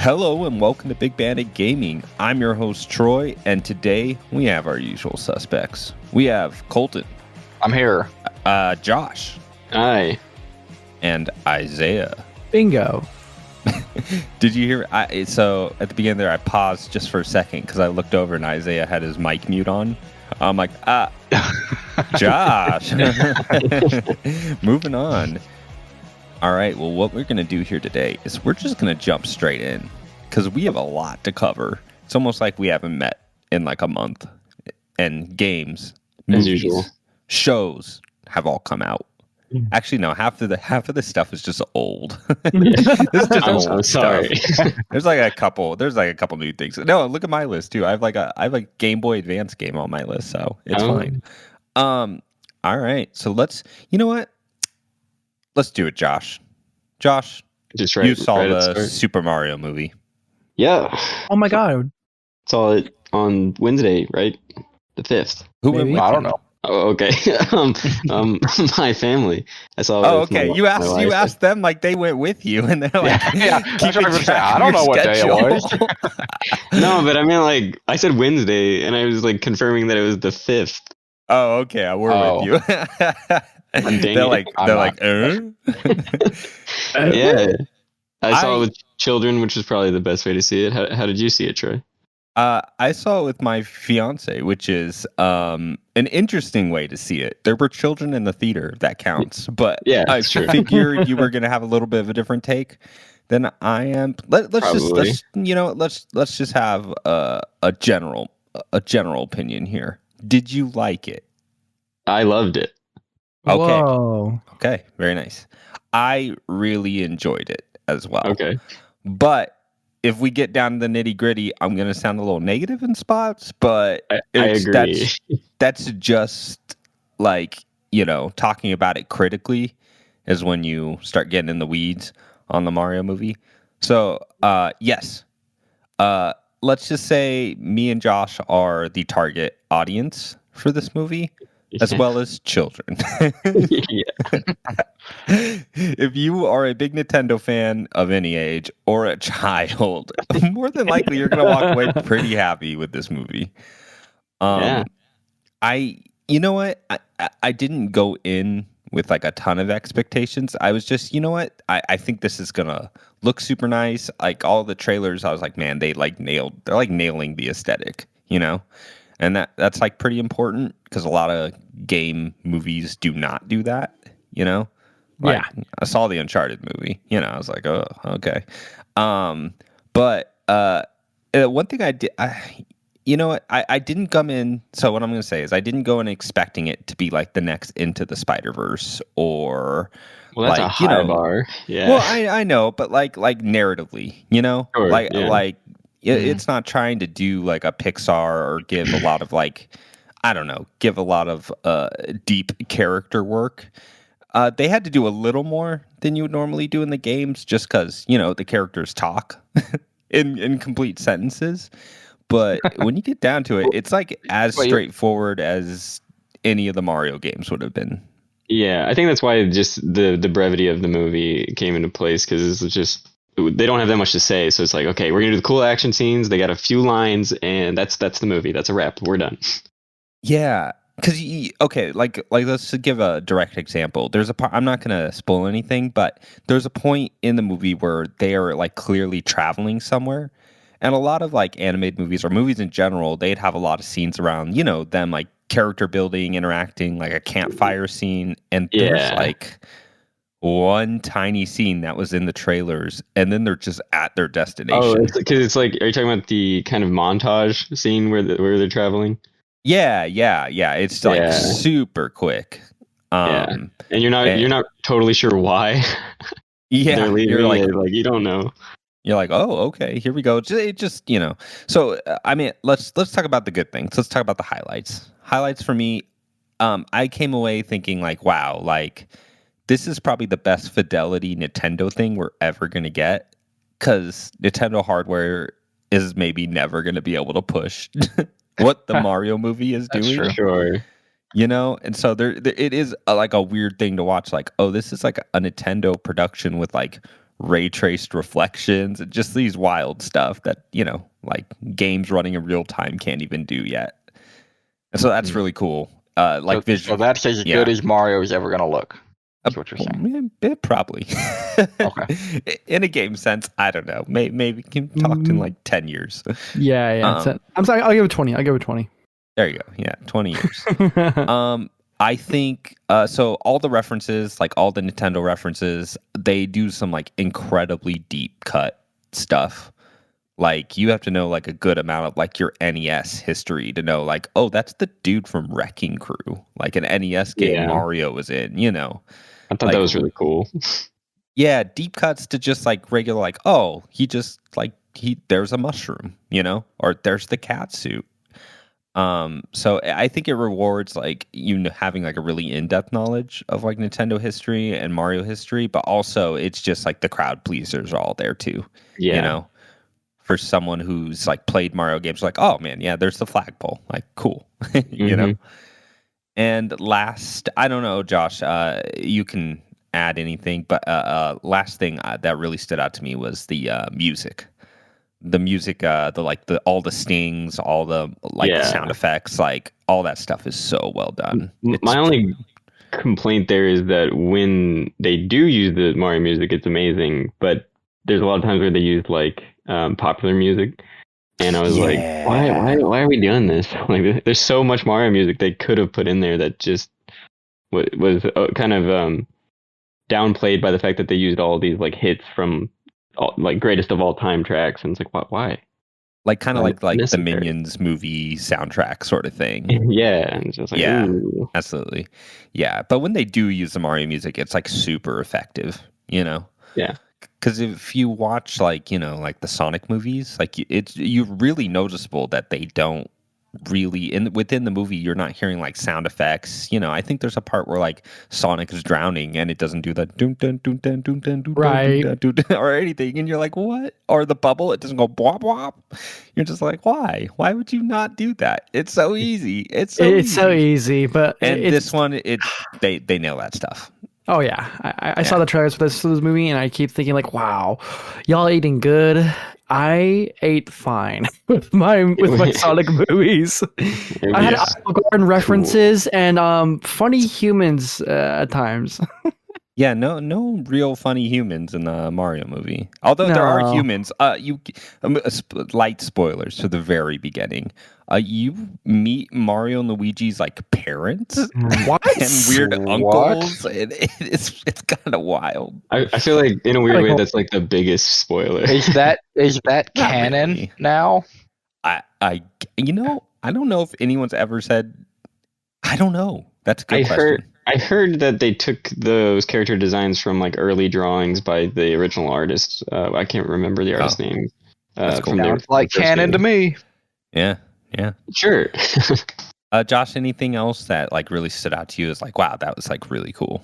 Hello and welcome to Big Bandit Gaming. I'm your host Troy, and today we have our usual suspects. We have Colton. I'm here. Josh. Hi. And Izayah. Bingo. Did you hear? So at the beginning there, I paused just for a second because I looked over and Izayah had his mic mute on. I'm like, Josh. Moving on. All right, well, what we're going to do here today is we're just going to jump straight in because we have a lot to cover. It's almost like we haven't met in like a month. And games, movies, shows have all come out. Actually, no, half of the stuff is just old. This is just old I'm sorry. stuff. There's like a couple new things. No, look at my list too. I have a Game Boy Advance game on my list, so it's fine. All right, so you know what? Let's do it, Josh. Josh, you saw the Super Mario movie. Yeah. Oh my god. Saw it on Wednesday, right? The 5th. Who went with I you? don't know. Oh, okay. My family. I saw it. Oh, with okay. my You wife. asked them like they went with you, and they're like, I don't know what day it was. No, but I mean, like, I said Wednesday, and I was like confirming that it was the 5th. Oh, okay. We're with you. They're like, Yeah. I saw it with children, which is probably the best way to see it. How did you see it, Troy? I saw it with my fiance, which is an interesting way to see it. There were children in the theater, if that counts. But Yeah, I sure. figured you were going to have a little bit of a different take than I am. Let's just have a general opinion here. Did you like it? I loved it. Okay. Whoa. Okay, very nice. I really enjoyed it as well. Okay. But if we get down to the nitty gritty, I'm going to sound a little negative in spots, but I agree. That's just like, talking about it critically is when you start getting in the weeds on the Mario movie. So, yes. Let's just say me and Josh are the target audience for this movie, as well as children. Yeah. If you are a big Nintendo fan of any age or a child, more than likely you're going to walk away pretty happy with this movie. Yeah. You know what? I didn't go in with like a ton of expectations. I was just, you know what? I think this is going to look super nice. Like all the trailers, I was like, man, they're like nailing the aesthetic, And that's like pretty important because a lot of game movies do not do that, Like, Yeah. I saw the Uncharted movie, I was like, oh, okay. But one thing I did, I didn't come in. So what I'm going to say is I didn't go in expecting it to be like the next Into the Spider-Verse or Well, that's like, a high bar. Yeah. Well, I know, but like narratively, Sure, yeah. It's not trying to do like a Pixar or give a lot of give a lot of deep character work. They had to do a little more than you would normally do in the games just because, the characters talk in complete sentences. But when you get down to it, it's like as straightforward as any of the Mario games would have been. Yeah, I think that's why just the brevity of the movie came into place because it's just they don't have that much to say. So it's like, okay, we're gonna do the cool action scenes. They got a few lines, and that's the movie. That's a wrap. We're done. Yeah, because like let's give a direct example. There's a part, I'm not gonna spoil anything, but there's a point in the movie where they are like clearly traveling somewhere, and a lot of like animated movies or movies in general, they'd have a lot of scenes around them like character building, interacting, like a campfire scene, and there's like one tiny scene that was in the trailers, and then they're just at their destination. Oh, because it's like, are you talking about the kind of montage scene where they're traveling? Yeah. It's like super quick. And you're not totally sure why. Yeah, they're leaving. You're like you don't know. You're like, oh, okay, here we go. Just So I mean, let's talk about the good things. Let's talk about the highlights. Highlights for me. I came away thinking like, wow, like this is probably the best fidelity Nintendo thing we're ever gonna get, because Nintendo hardware is maybe never gonna be able to push what the Mario movie is doing. True. Sure. And so there it is like a weird thing to watch. Like, oh, this is like a Nintendo production with like ray traced reflections, and just these wild stuff that, like games running in real time can't even do yet. And so that's really cool. So that's as good as Mario is ever gonna look. That's what you're saying. Probably. Okay. In a game sense, I don't know. Maybe we can talk in like 10 years. Yeah. I'm sorry. I'll give it 20. I'll give it 20. There you go. Yeah, 20 years. I think so. All the references, like all the Nintendo references, they do some like incredibly deep cut stuff. Like you have to know like a good amount of like your NES history to know like, oh, that's the dude from Wrecking Crew, like an NES game Mario was in. I thought that was really cool. Yeah, deep cuts to just like regular, like, oh, there's a mushroom, or there's the cat suit. So I think it rewards like having like a really in-depth knowledge of like Nintendo history and Mario history, but also it's just like the crowd pleasers are all there too. Yeah. For someone who's like played Mario games, like, oh man, yeah, there's the flagpole, like cool, And last, I don't know, Josh, you can add anything, but last thing that really stood out to me was the music. The music, all the stings, all the sound effects, like all that stuff is so well done. My only complaint there is that when they do use the Mario music, it's amazing, but there's a lot of times where they use like popular music, and I was like, why are we doing this? Like, there's so much Mario music they could have put in there that just was kind of downplayed by the fact that they used all these like hits from like greatest of all time tracks, and it's like, why? Like kind of like the Minions movie soundtrack sort of thing. Yeah, and it's just like, ooh. Absolutely, yeah. But when they do use the Mario music, it's like super effective, Yeah. Because if you watch like the Sonic movies, like you're really noticeable that they don't really within the movie you're not hearing like sound effects. I think there's a part where like Sonic is drowning and it doesn't do the doom dun doom dun doom dun doom right or anything, and you're like, what? Or the bubble, it doesn't go bwop bwop. You're just like, why would you not do that? It's so easy. It's so easy. But this one, they nail that stuff. Oh yeah, I saw the trailers for this movie, and I keep thinking like, wow, y'all eating good. I ate fine with my Sonic movies. I had Olive Garden references and funny humans at times. Yeah, no real funny humans in the Mario movie. Although there are humans. Light spoilers to the very beginning. You meet Mario and Luigi's like parents, what? And weird uncles. It's kind of wild. I feel like in a weird way that's like the biggest spoiler. Is that canon really. now? I don't know if anyone's ever said. I don't know. That's a good question. I heard that they took those character designs from like early drawings by the original artist. I can't remember the artist's name. That's cool. Sounds like canon to me. Yeah. Sure. Josh, anything else that like really stood out to you as like, wow, that was like really cool?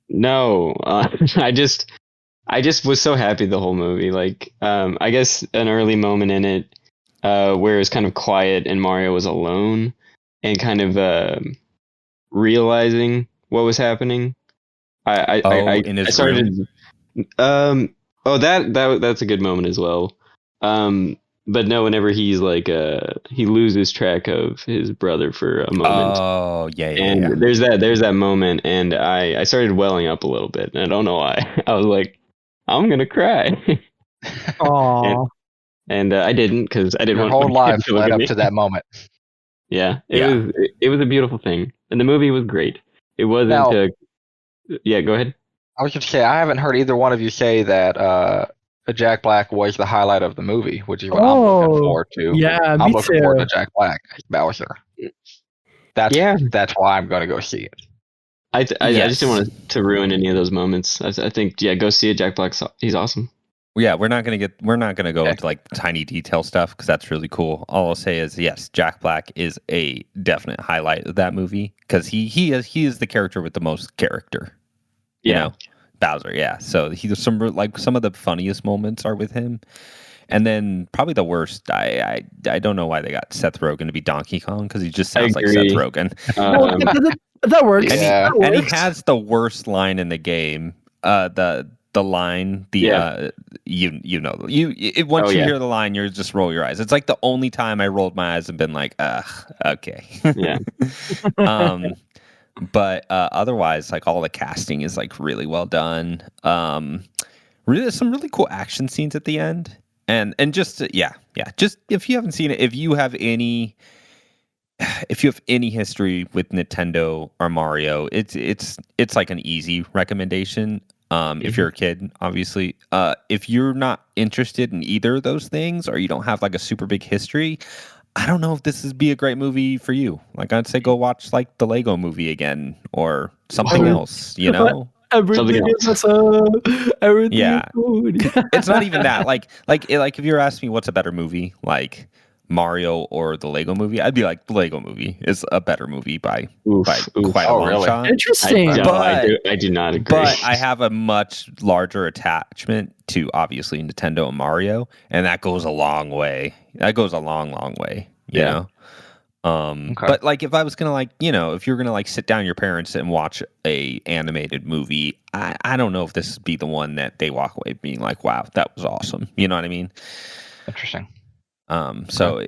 No, I just was so happy the whole movie. Like, I guess an early moment in it where it was kind of quiet and Mario was alone and kind of realizing what was happening. I started. That's a good moment as well. But no, whenever he's like he loses track of his brother for a moment. Oh yeah. And there's that moment, and I started welling up a little bit, and I don't know why. I was like, I'm gonna cry. Aww. And I didn't, because I didn't Your want whole my life kids to look led at up me. to that moment. Yeah, it was a beautiful thing, and the movie was great. It wasn't. Now, yeah, go ahead. I was going to say, I haven't heard either one of you say that Jack Black was the highlight of the movie, which is what I'm looking forward to. Yeah, I'm looking too. forward to Jack Black as Bowser. That's why I'm going to go see it. I just didn't want to ruin any of those moments. I think go see it. Jack Black's he's awesome. Yeah, we're not gonna go into like tiny detail stuff because that's really cool. All I'll say is yes, Jack Black is a definite highlight of that movie because he is the character with the most character. Bowser. Yeah, so some of the funniest moments are with him, and then probably the worst. I don't know why they got Seth Rogen to be Donkey Kong because he just sounds like Seth Rogen. That works. And he has the worst line in the game. the line, once Oh, you yeah. hear the line, you just roll your eyes. It's like the only time I rolled my eyes and been like, okay. Yeah. But otherwise, like all the casting is like really well done. Really, some really cool action scenes at the end, and just just if you haven't seen it, if you have any history with Nintendo or Mario, it's like an easy recommendation. If you're a kid, obviously, if you're not interested in either of those things, or you don't have like a super big history, I don't know if this would be a great movie for you. Like, I'd say go watch like the Lego Movie again or something else, you know? Everything is everything Yeah. is good. It's not even that. Like if you're asking me what's a better movie, like Mario or the Lego Movie, I'd be like the Lego Movie is a better movie by quite a long really? shot. Interesting. I do not agree. But I have a much larger attachment to obviously Nintendo and Mario, and that goes a long way. That goes a long way, you know? Okay. But like if I was gonna if you're gonna like sit down with your parents and watch a animated movie, I don't know if this would be the one that they walk away being like, wow, that was awesome. You know what I mean? Interesting. So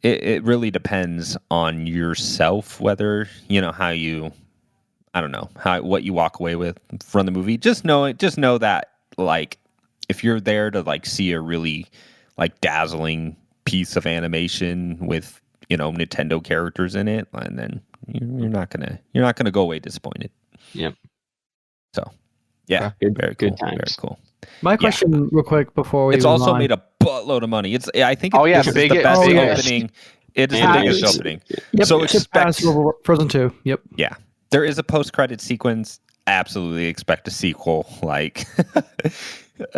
it really depends on yourself whether how you, I don't know, what you walk away with from the movie. Just know that like if you're there to like see a really like dazzling piece of animation with Nintendo characters in it, and then you're not gonna go away disappointed. Yep. So yeah, very cool. Very cool. My question, real quick, before we it's move also on. made a buttload of money. I think This is big, the best biggest. opening. It is the biggest opening. Yep, So expect Frozen 2. Yep. Yeah, there is a post-credit sequence. Absolutely expect a sequel. Like,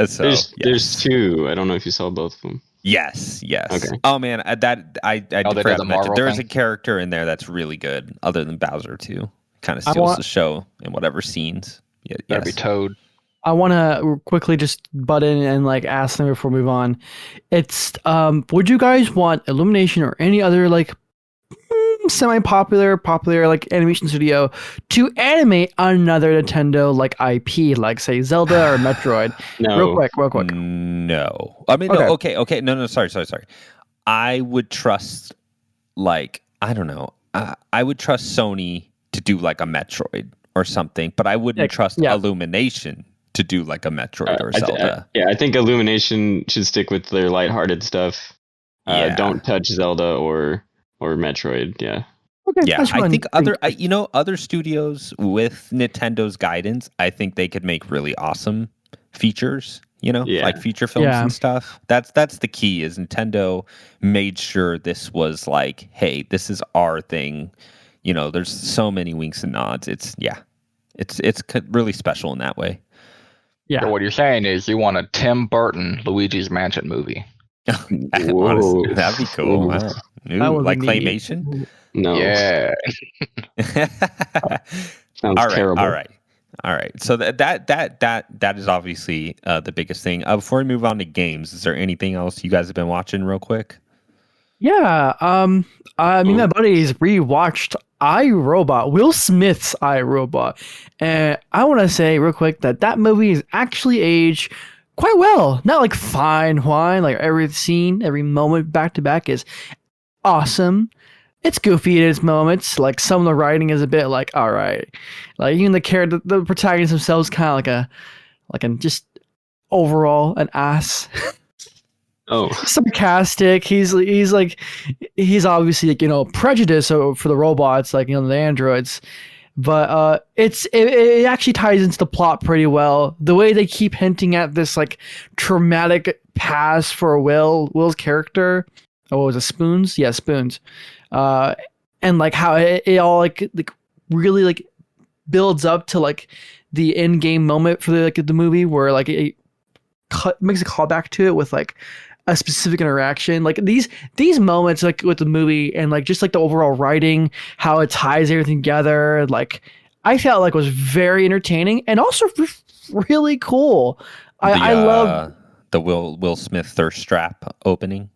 so there's two. I don't know if you saw both of them. Yes. Okay. Oh man, I forgot to mention. There's a thing? character in there that's really good, other than Bowser too. Kind of steals the show in whatever scenes. Yeah, That'd be Toad. I want to quickly just butt in and like ask them before we move on. It's would you guys want Illumination or any other like semi-popular like animation studio to animate another Nintendo like IP, like say Zelda or Metroid? No. Real quick. No. I mean, Okay. no, okay. No, sorry. I would trust, like, I don't know. I would trust Sony to do like a Metroid or something, but I wouldn't trust Illumination to do like a Metroid or Zelda. I think Illumination should stick with their lighthearted stuff. Don't touch Zelda or Metroid. Yeah. Okay. Yeah, I think other studios with Nintendo's guidance, I think they could make really awesome features. Like feature films and stuff. That's the key. Is Nintendo made sure this was like, hey, this is our thing. There's so many winks and nods. It's really special in that way. Yeah. So what you're saying is you want a Tim Burton Luigi's Mansion movie. Honestly, that'd be cool. Wow. Ooh, like claymation? No. Yeah. Sounds terrible. All right. So that is obviously the biggest thing. Before we move on to games, is there anything else you guys have been watching real quick? Yeah. I mean, my buddies rewatched iRobot, Will Smith's iRobot, and I want to say real quick that movie is actually aged quite well. Not like fine wine, like every scene, every moment back to back is awesome. It's goofy in its moments. Like some of the writing is a bit like, all right, like even the protagonists themselves kind of like just overall an ass. Oh, Sarcastic. He's obviously like, prejudiced for the robots, like the androids, but it actually ties into the plot pretty well. The way they keep hinting at this like traumatic past for Will's character. Oh, what was it? Spoons? Yeah, Spoons. And like how it all like really like builds up to like the end game moment for the movie where like it makes a callback to it with like a specific interaction. Like these moments like with the movie and like just like the overall writing, how it ties everything together, like I felt like was very entertaining and also really cool. I love the Will Smith thirst trap opening.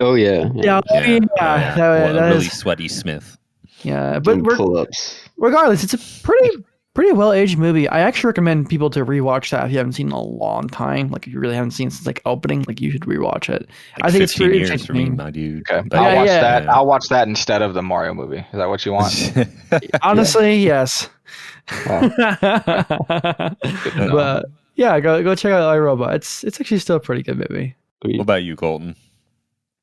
Oh yeah. Really sweaty Smith. Yeah, but pull-ups. Regardless, it's a pretty Pretty well aged movie. I actually recommend people to rewatch that if you haven't seen it in a long time. Like if you really haven't seen it since like opening, like you should rewatch it. Like I think it's 15 pretty years for me, interesting. my dude. Okay, But- I'll watch yeah. that. I'll watch that instead of the Mario movie. Is that what you want? Honestly, yes. Well, But yeah, go check out iRobot. It's actually still a pretty good movie. What about you, Colton?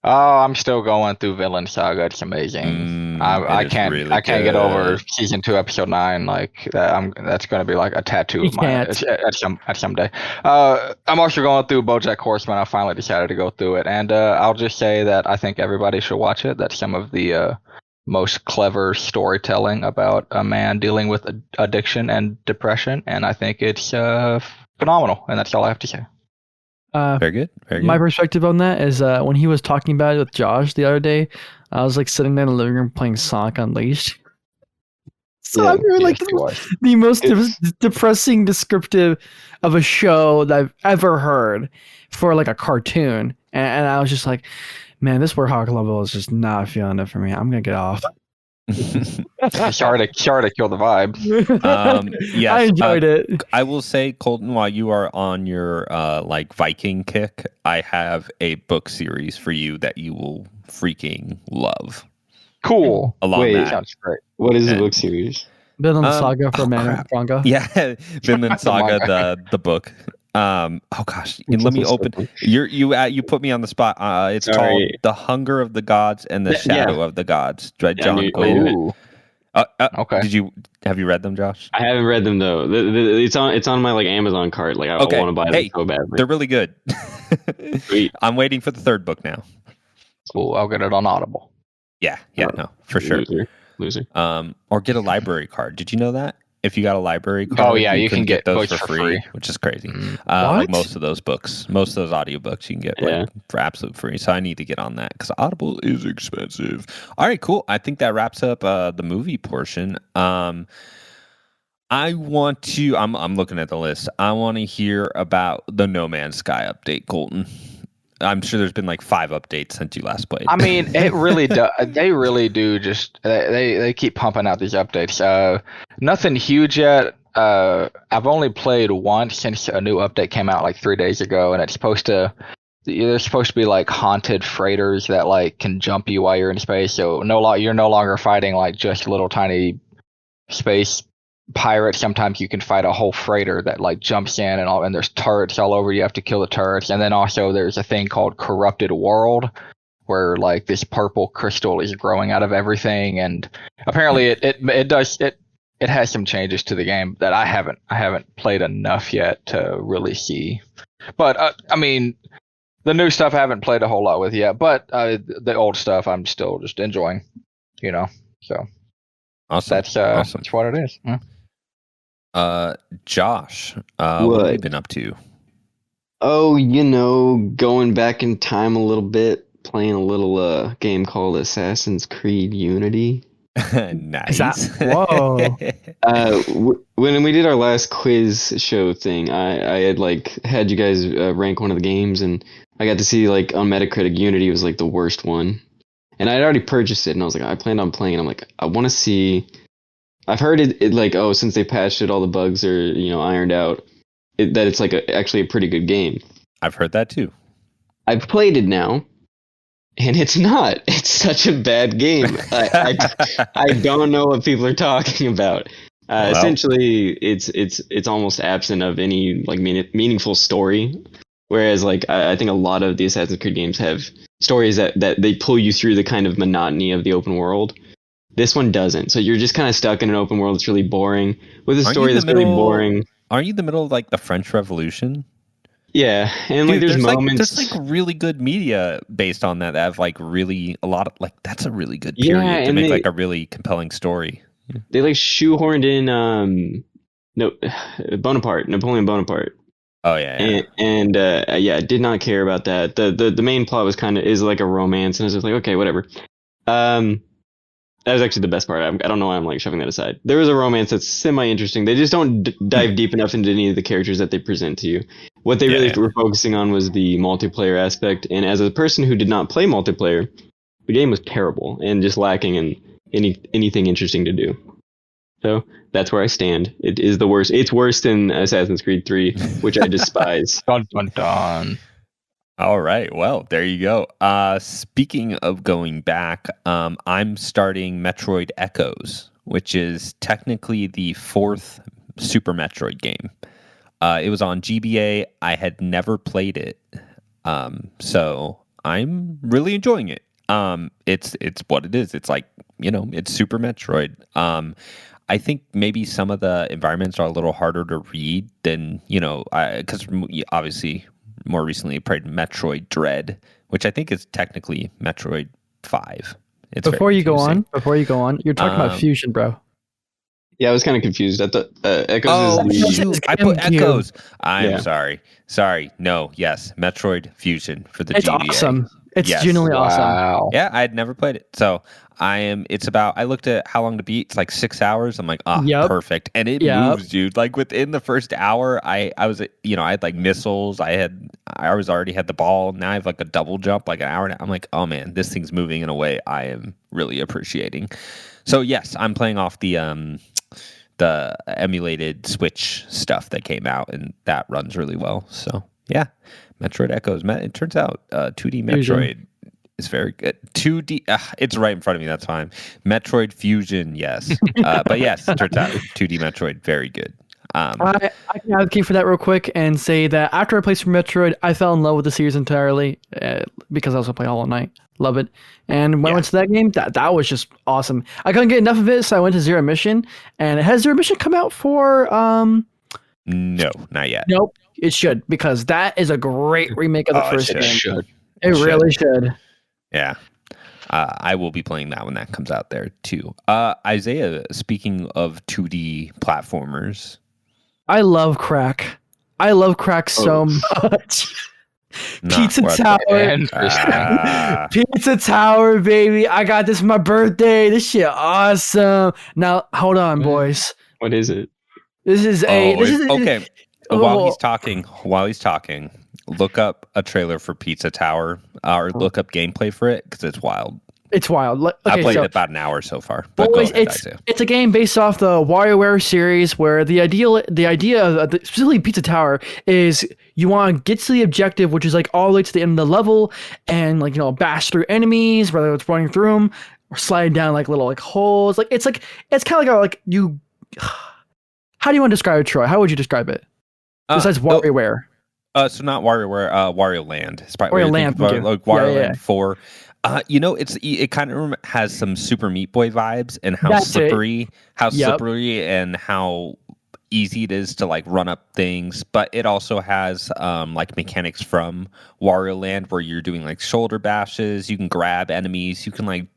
Oh, I'm still going through Villain Saga. It's amazing. I can't get over season 2, episode 9. Like that's going to be like a tattoo You of mine can't. at some day. I'm also going through BoJack Horseman. I finally decided to go through it, and I'll just say that I think everybody should watch it. That's some of the most clever storytelling about a man dealing with addiction and depression, and I think it's phenomenal. And that's all I have to say. Very good. Very good. My perspective on that is when he was talking about it with Josh the other day, I was like sitting there in the living room playing Sonic Unleashed. So I'm really like the most depressing descriptive of a show that I've ever heard for like a cartoon, and I was just like, man, this Warhawk level is just not feeling it for me. I'm gonna get off. Sorry to kill the vibe. Yes, I enjoyed it. I will say, Colton, while you are on your like Viking kick, I have a book series for you that you will freaking love. Cool. Along that, Sounds great. What is the book series? Vinland Saga for Man Manga. Yeah, Vinland Saga, the book. Oh gosh, and let me open. You put me on the spot. It's called "The Hunger of the Gods and the Shadow of the Gods." Right, John Quinn. Okay. Have you read them, Josh? I haven't read them though. It's on my like Amazon cart. Like I want to buy them so badly. They're really good. Sweet. I'm waiting for the third book now. Cool. I'll get it on Audible. Yeah, no, for sure. Loser. Or get a library card. Did you know that? If you got a library card, you can get those books for for free, free. which is crazy. What? Like most of those books, most of those audiobooks, you can get like, for absolute free. So I need to get on that because Audible is expensive. All right, cool. I think that wraps up the movie portion. I want to. I'm looking at the list. I want to hear about the No Man's Sky update, Colton. I'm sure there's been like 5 updates since you last played. I mean, it really does. They really do. Just they keep pumping out these updates. Nothing huge yet. I've only played once since a new update came out like 3 days ago, and it's there's supposed to be like haunted freighters that like can jump you while you're in space. So you're no longer fighting like just little tiny space pirates. Sometimes you can fight a whole freighter that like jumps in and there's turrets all over. You have to kill the turrets, and then also there's a thing called Corrupted World, where like this purple crystal is growing out of everything, and apparently it has some changes to the game that I haven't played enough yet to really see. But I mean, the new stuff I haven't played a whole lot with yet, but the old stuff I'm still just enjoying, so awesome. That's what it is. Josh, what have you been up to? Oh, going back in time a little bit, playing a little game called Assassin's Creed Unity. Nice. Whoa. When we did our last quiz show thing, I had had you guys rank one of the games, and I got to see like on Metacritic Unity was like the worst one. And I'd already purchased it, and I was like, I planned on playing it. I'm like, I want to see. I've heard it like, since they patched it, all the bugs are, ironed out, that it's like actually a pretty good game. I've heard that too. I've played it now, and it's not. It's such a bad game. I don't know what people are talking about. Essentially, it's almost absent of any like meaningful story. Whereas like I think a lot of the Assassin's Creed games have stories that they pull you through the kind of monotony of the open world. This one doesn't. So you're just kind of stuck in an open world that's really boring with a story that's really boring. Aren't you in the middle of like the French Revolution? Yeah, and Dude, there's moments. There's like really good media based on that have like really a lot of like that's a really good period to make like a really compelling story. They like shoehorned in Napoleon Bonaparte. Oh yeah. And did not care about that. The main plot was is like a romance, and I was just like, okay, whatever. That was actually the best part. I don't know why I'm like shoving that aside. There was a romance that's semi-interesting. They just don't dive deep enough into any of the characters that they present to you. What they really were focusing on was the multiplayer aspect. And as a person who did not play multiplayer, the game was terrible and just lacking in anything interesting to do. So that's where I stand. It is the worst. It's worse than Assassin's Creed 3, which I despise. Dun dun dun. All right. Well, there you go. Speaking of going back, I'm starting Metroid Echoes, which is technically the 4th Super Metroid game. It was on GBA. I had never played it, so I'm really enjoying it. It's what it is. It's like, it's Super Metroid. I think maybe some of the environments are a little harder to read than, because obviously more recently I played Metroid Dread, which I think is technically Metroid 5. It's Before you go on, you're talking about Fusion, bro. Yeah, I was kind of confused. I thought Echoes is shoot, I put Echoes. I'm sorry. No, yes, Metroid Fusion for the GBA. It's awesome. It's genuinely awesome. Yeah, I had never played it. So I looked at how long to beat. It's like 6 hours. I'm like, perfect. And it moves, dude. Like within the first hour, I was, I had like missiles. I already had the ball. Now I have like a double jump, like an hour. I'm like, oh man, this thing's moving in a way I am really appreciating. So yes, I'm playing off the emulated Switch stuff that came out, and that runs really well. So yeah, Metroid Echoes. It turns out 2D Metroid is very good. 2D, it's right in front of me. That's fine. Metroid Fusion, yes, but yes, it turns out 2D Metroid very good. I can advocate for that real quick and say that after I played Super Metroid, I fell in love with the series entirely because I also play Hollow Knight. Love it. And when I went to that game, that was just awesome. I couldn't get enough of it, so I went to Zero Mission. And has Zero Mission come out for... No, not yet. Nope, it should, because that is a great remake of the first game. It really should. Yeah. I will be playing that when that comes out there, too. Izayah, speaking of 2D platformers... I love Crack. I love Crack so much. Pizza Tower. Pizza Tower, baby. I got this for my birthday. This shit awesome. Now, hold on, boys. What is it? This is okay. While he's talking, look up a trailer for Pizza Tower or look up gameplay for it because it's wild. It's wild. Okay, I played it about an hour so far. But boys, it's a game based off the WarioWare series where the idea of specifically Pizza Tower is you want to get to the objective, which is like all the way to the end of the level and bash through enemies, whether it's running through them or sliding down like little holes. It's kind of like you. How do you want to describe it, Troy? How would you describe it? Besides WarioWare. So not WarioWare, Wario Land. It's probably Wario Land, like Wario Land 4. It kind of has some Super Meat Boy vibes and how slippery and how easy it is to like run up things. But it also has like mechanics from Wario Land where you're doing like shoulder bashes. You can grab enemies. You can like,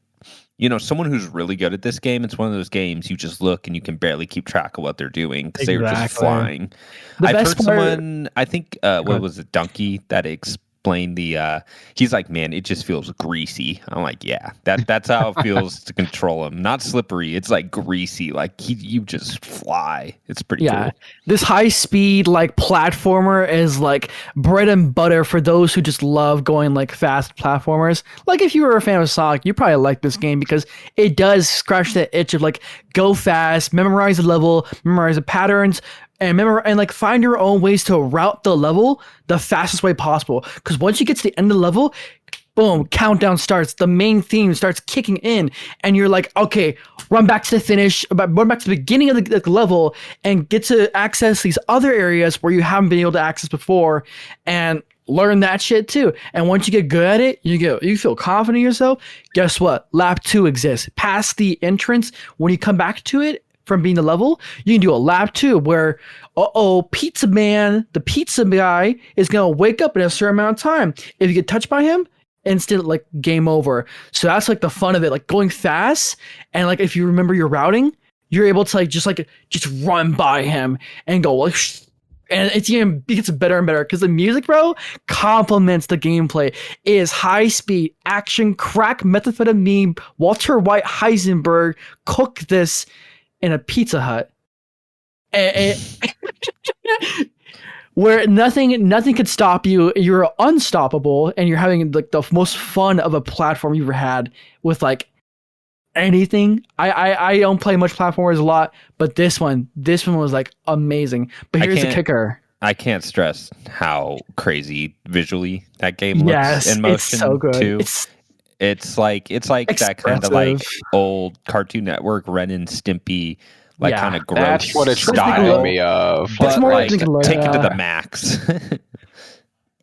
someone who's really good at this game. It's one of those games you just look and you can barely keep track of what they're doing because they're just flying. I've heard someone, I think, what was it, Donkey, that explained he's like, man, it just feels greasy. I'm like, yeah, that's how it feels to control him. Not slippery, it's like greasy. Like you just fly. It's pretty cool. This high speed like platformer is like bread and butter for those who just love going like fast platformers. Like if you were a fan of Sonic, you probably like this game because it does scratch that itch of like go fast, memorize the level, memorize the patterns, and remember, and like find your own ways to route the level the fastest way possible. Because once you get to the end of the level, boom, countdown starts. The main theme starts kicking in, and you're like, okay, run back to the finish, run back to the beginning of the level, and get to access these other areas where you haven't been able to access before, and learn that shit too. And once you get good at it, you feel confident in yourself. Guess what? Lap 2 exists. Past the entrance, when you come back to it, from being the level, you can do a lap 2 where, pizza man, the pizza guy is going to wake up in a certain amount of time. If you get touched by him, instant like game over. So that's like the fun of it, like going fast. And like, if you remember your routing, you're able to just run by him and go like, and it gets better and better because the music, bro, complements the gameplay. It is high speed action, crack methamphetamine, Walter White Heisenberg, cook this in a Pizza Hut, where nothing could stop you. You're unstoppable, and you're having like the most fun of a platform you've ever had with like anything. I don't play much platformers a lot, but this one was like amazing. But here's the kicker. I can't stress how crazy visually that game looks Yes, in motion it's so good. too. It's like that kind of like expressive. old Cartoon Network Ren and Stimpy, like Yeah. kind of gross That's what it's style, reminding me of. but more like like Nickelodeon. take it to the max.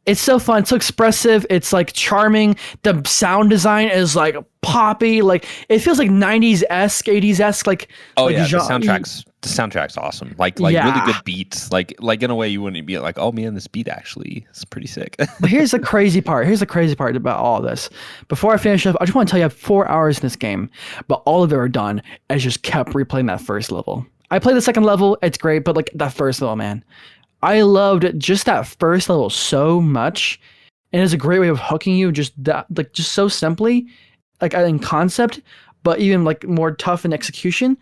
It's so fun. It's so expressive. It's like charming. The sound design is like poppy. Like it feels like 90s esque, 80s esque. Like Oh like yeah, the soundtrack's awesome. Like really good beats. Like in a way you wouldn't be like, oh man, this beat actually is pretty sick. But here's the crazy part. Here's the crazy part about all this. Before I finish up, I just want to tell you I have 4 hours in this game, but all of it are done. I just kept replaying that first level. I played the second level. It's great, but like that first level, man. I loved just that first level so much, and it's a great way of hooking you. Just that, like, just so simply, like in concept, but even like more tough in execution,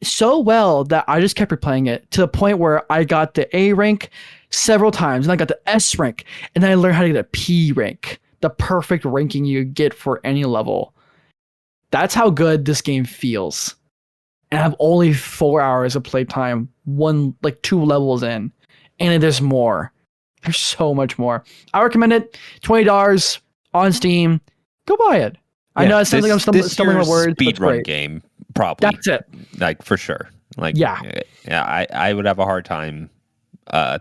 so well that I just kept replaying it to the point where I got the A rank several times, and I got the S rank, and then I learned how to get a P rank, the perfect ranking you get for any level. That's how good this game feels, and I have only 4 hours of playtime, 2 levels in. And there's more. There's so much more. I recommend it. $20 on Steam. Go buy it. I know it sounds like I'm stumbling my words. Speedrun game, probably. That's it. Like for sure. Like yeah. I would have a hard time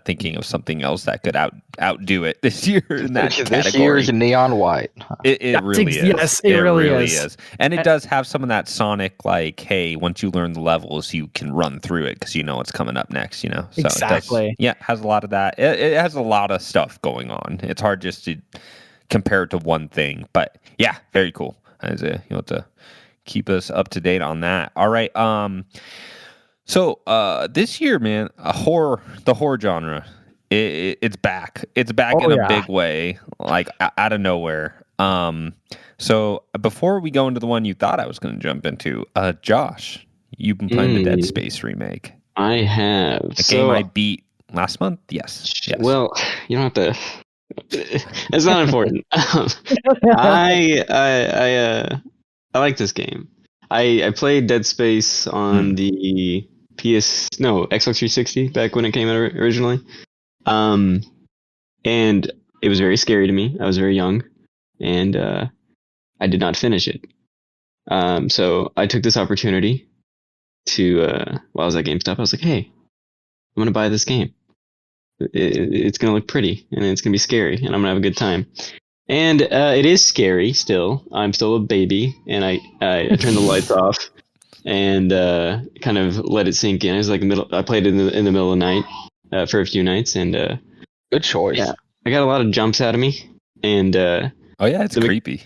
thinking of something else that could outdo it this year in that category. This year's Neon White. It really is. Yes, it really is. And it does have some of that Sonic, like, hey, once you learn the levels, you can run through it because you know what's coming up next, you know? So exactly. It has a lot of that. It has a lot of stuff going on. It's hard just to compare it to one thing. But yeah, very cool. You'll have to keep us up to date on that. All right. So this year, man, the horror genre, it's back. It's back in a big way, like out of nowhere. So before we go into the one you thought I was going to jump into, Josh, you've been playing the Dead Space remake. I have. A game I beat last month. Yes. Well, you don't have to. It's not important. I like this game. I played Dead Space on the Xbox 360 back when it came out originally. And it was very scary to me. I was very young, and I did not finish it. So I took this opportunity to while I was at GameStop, I was like, hey, I'm gonna buy this game. It's gonna look pretty, and it's gonna be scary, and I'm gonna have a good time. And it is scary still. I'm still a baby, and I turned the lights off and kind of let it sink in. It was like I played it in the middle of the night for a few nights, and good choice. Yeah, I got a lot of jumps out of me, and it's creepy.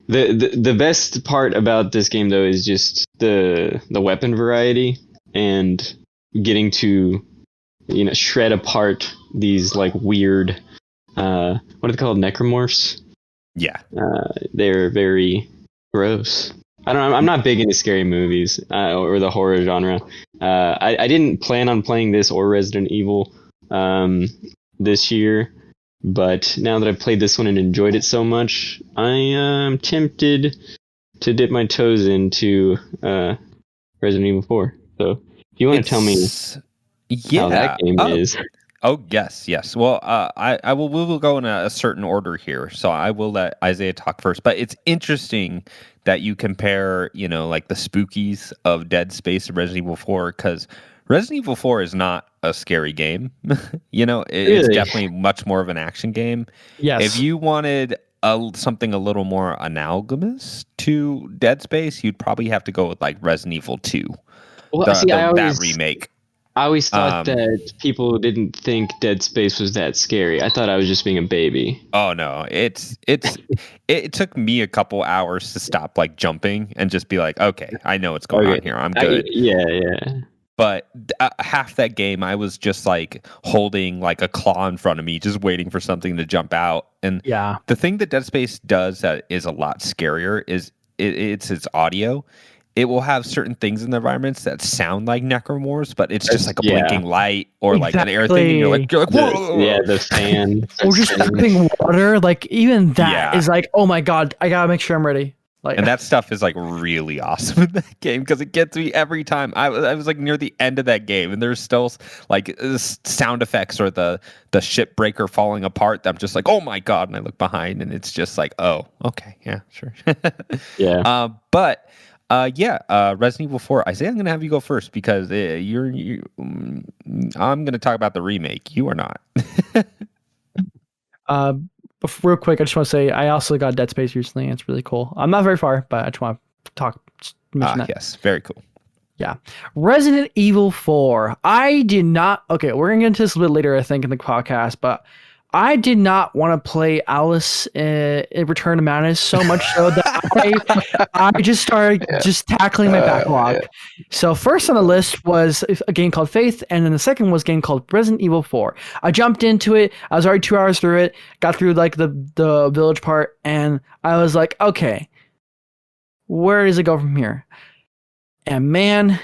The best part about this game though is just the weapon variety and getting to shred apart these like weird what are they called, necromorphs? Yeah, they're very gross. I don't know. I'm not big into scary movies or the horror genre. I didn't plan on playing this or Resident Evil this year, but now that I've played this one and enjoyed it so much, I am tempted to dip my toes into Resident Evil 4. So if you want to tell me how that game is. Oh, yes. Well, we will go in a certain order here. So I will let Izayah talk first. But it's interesting that you compare, like the spookies of Dead Space and Resident Evil 4, because Resident Evil 4 is not a scary game. It's definitely much more of an action game. Yes. If you wanted something a little more analogous to Dead Space, you'd probably have to go with like Resident Evil 2. Well, that remake. I always thought that people didn't think Dead Space was that scary. I thought I was just being a baby. Oh no, it took me a couple hours to stop like jumping and just be like, okay, I know what's going on here. I'm good. Yeah. But half that game, I was just like holding like a claw in front of me, just waiting for something to jump out. And the thing that Dead Space does that is a lot scarier is it's its audio. It will have certain things in the environments that sound like necromorphs, but it's just like a blinking light or like an air thing, and you're like, whoa! The fan, or just dripping water. Like even that is like, oh my god, I gotta make sure I'm ready. Like, and that stuff is like really awesome in that game because it gets me every time. I was like near the end of that game, and there's still like sound effects or the ship breaker falling apart. I'm just like, oh my god! And I look behind, and it's just like, oh, okay, yeah, sure. Yeah. Resident Evil 4. Izayah, I'm gonna have you go first because I'm gonna talk about the remake. You are not. Real quick, I just want to say I also got Dead Space recently, and it's really cool. I'm not very far, but I just want to mention that. Yes, very cool. Yeah. Resident Evil 4. I did not. Okay, we're going to get into this a bit later, I think, in the podcast, but I did not want to play Alice in Return to Madness so much so that I just started just tackling my backlog. Yeah. So first on the list was a game called Faith, and then the second was a game called Resident Evil 4. I jumped into it. I was already 2 hours through it, got through like the village part, and I was like, okay, where does it go from here? And man,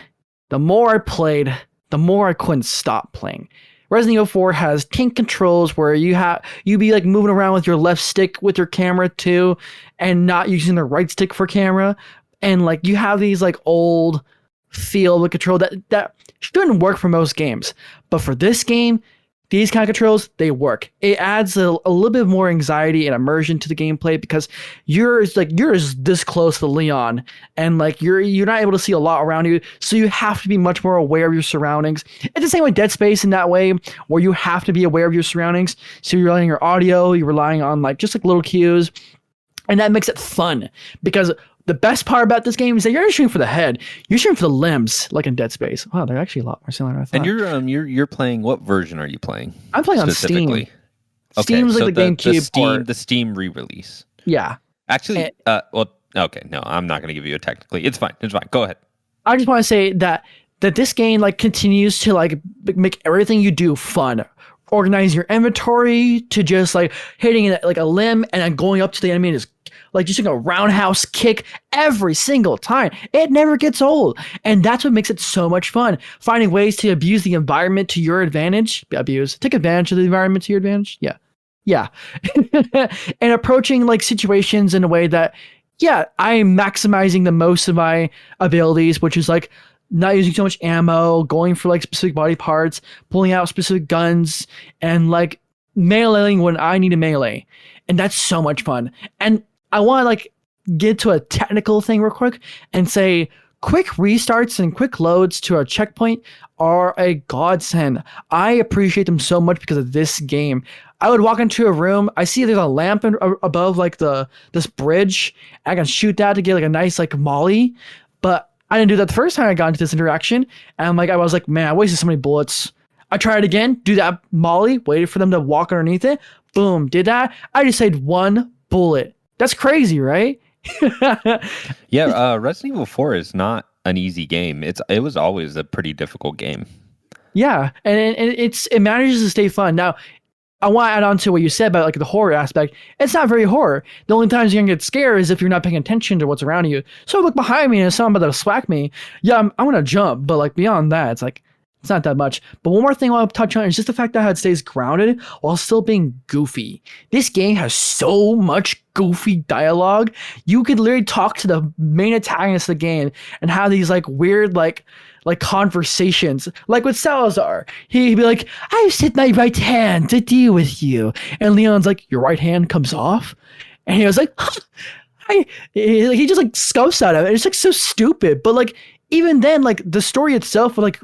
the more I played, the more I couldn't stop playing. Resident Evil 4 has tank controls where you be like moving around with your left stick with your camera too, and not using the right stick for camera. And like you have these like old feel of control that shouldn't work for most games. But for this game, these kind of controls, they work. It adds a little bit more anxiety and immersion to the gameplay because you're this close to Leon, and like you're not able to see a lot around you, so you have to be much more aware of your surroundings. It's the same with Dead Space in that way, where you have to be aware of your surroundings. So you're relying on your audio, you're relying on like just like little cues, and that makes it fun because the best part about this game is that you're not shooting for the head, you're shooting for the limbs, like in Dead Space. Wow, they're actually a lot more similar than I thought. And you're playing, what version are you playing? I'm playing on Steam. Okay, Steam's so like the GameCube port. The Steam re-release. Yeah. Actually, okay, no, I'm not going to give you a technically. It's fine. Go ahead. I just want to say that this game like continues to like make everything you do fun. Organize your inventory to just like hitting it like a limb and then going up to the enemy and just like just doing a roundhouse kick every single time. It never gets old. And that's what makes it so much fun. Finding ways to abuse the environment to your advantage. Take advantage of the environment to your advantage. Yeah. And approaching like situations in a way that, I'm maximizing the most of my abilities, which is like not using so much ammo, going for like specific body parts, pulling out specific guns, and like meleeing when I need to melee. And that's so much fun. And I want to like get to a technical thing real quick and say quick restarts and quick loads to a checkpoint are a godsend. I appreciate them so much because of this game. I would walk into a room, I see there's a lamp above like this bridge. I can shoot that to get like a nice like molly, but I didn't do that the first time I got into this interaction. And I was like, man, I wasted so many bullets. I tried it again, do that molly, waited for them to walk underneath it. Boom, did that. I just saved 1 bullet. That's crazy, right? Resident Evil 4 is not an easy game. It was always a pretty difficult game. Yeah, and it manages to stay fun. Now, I want to add on to what you said about like the horror aspect. It's not very horror. The only times you're gonna get scared is if you're not paying attention to what's around you. So I look behind me and someone about to smack me. Yeah, I'm gonna jump, but like beyond that, it's like it's not that much. But one more thing I want to touch on is just the fact that how it stays grounded while still being goofy. This game has so much goofy dialogue. You could literally talk to the main antagonist of the game and have these like weird like conversations. Like with Salazar, he'd be like, "I set my right hand to deal with you," and Leon's like, "Your right hand comes off," and he was like, he just like scoffs at him, and it's like so stupid. But like even then, like the story itself, like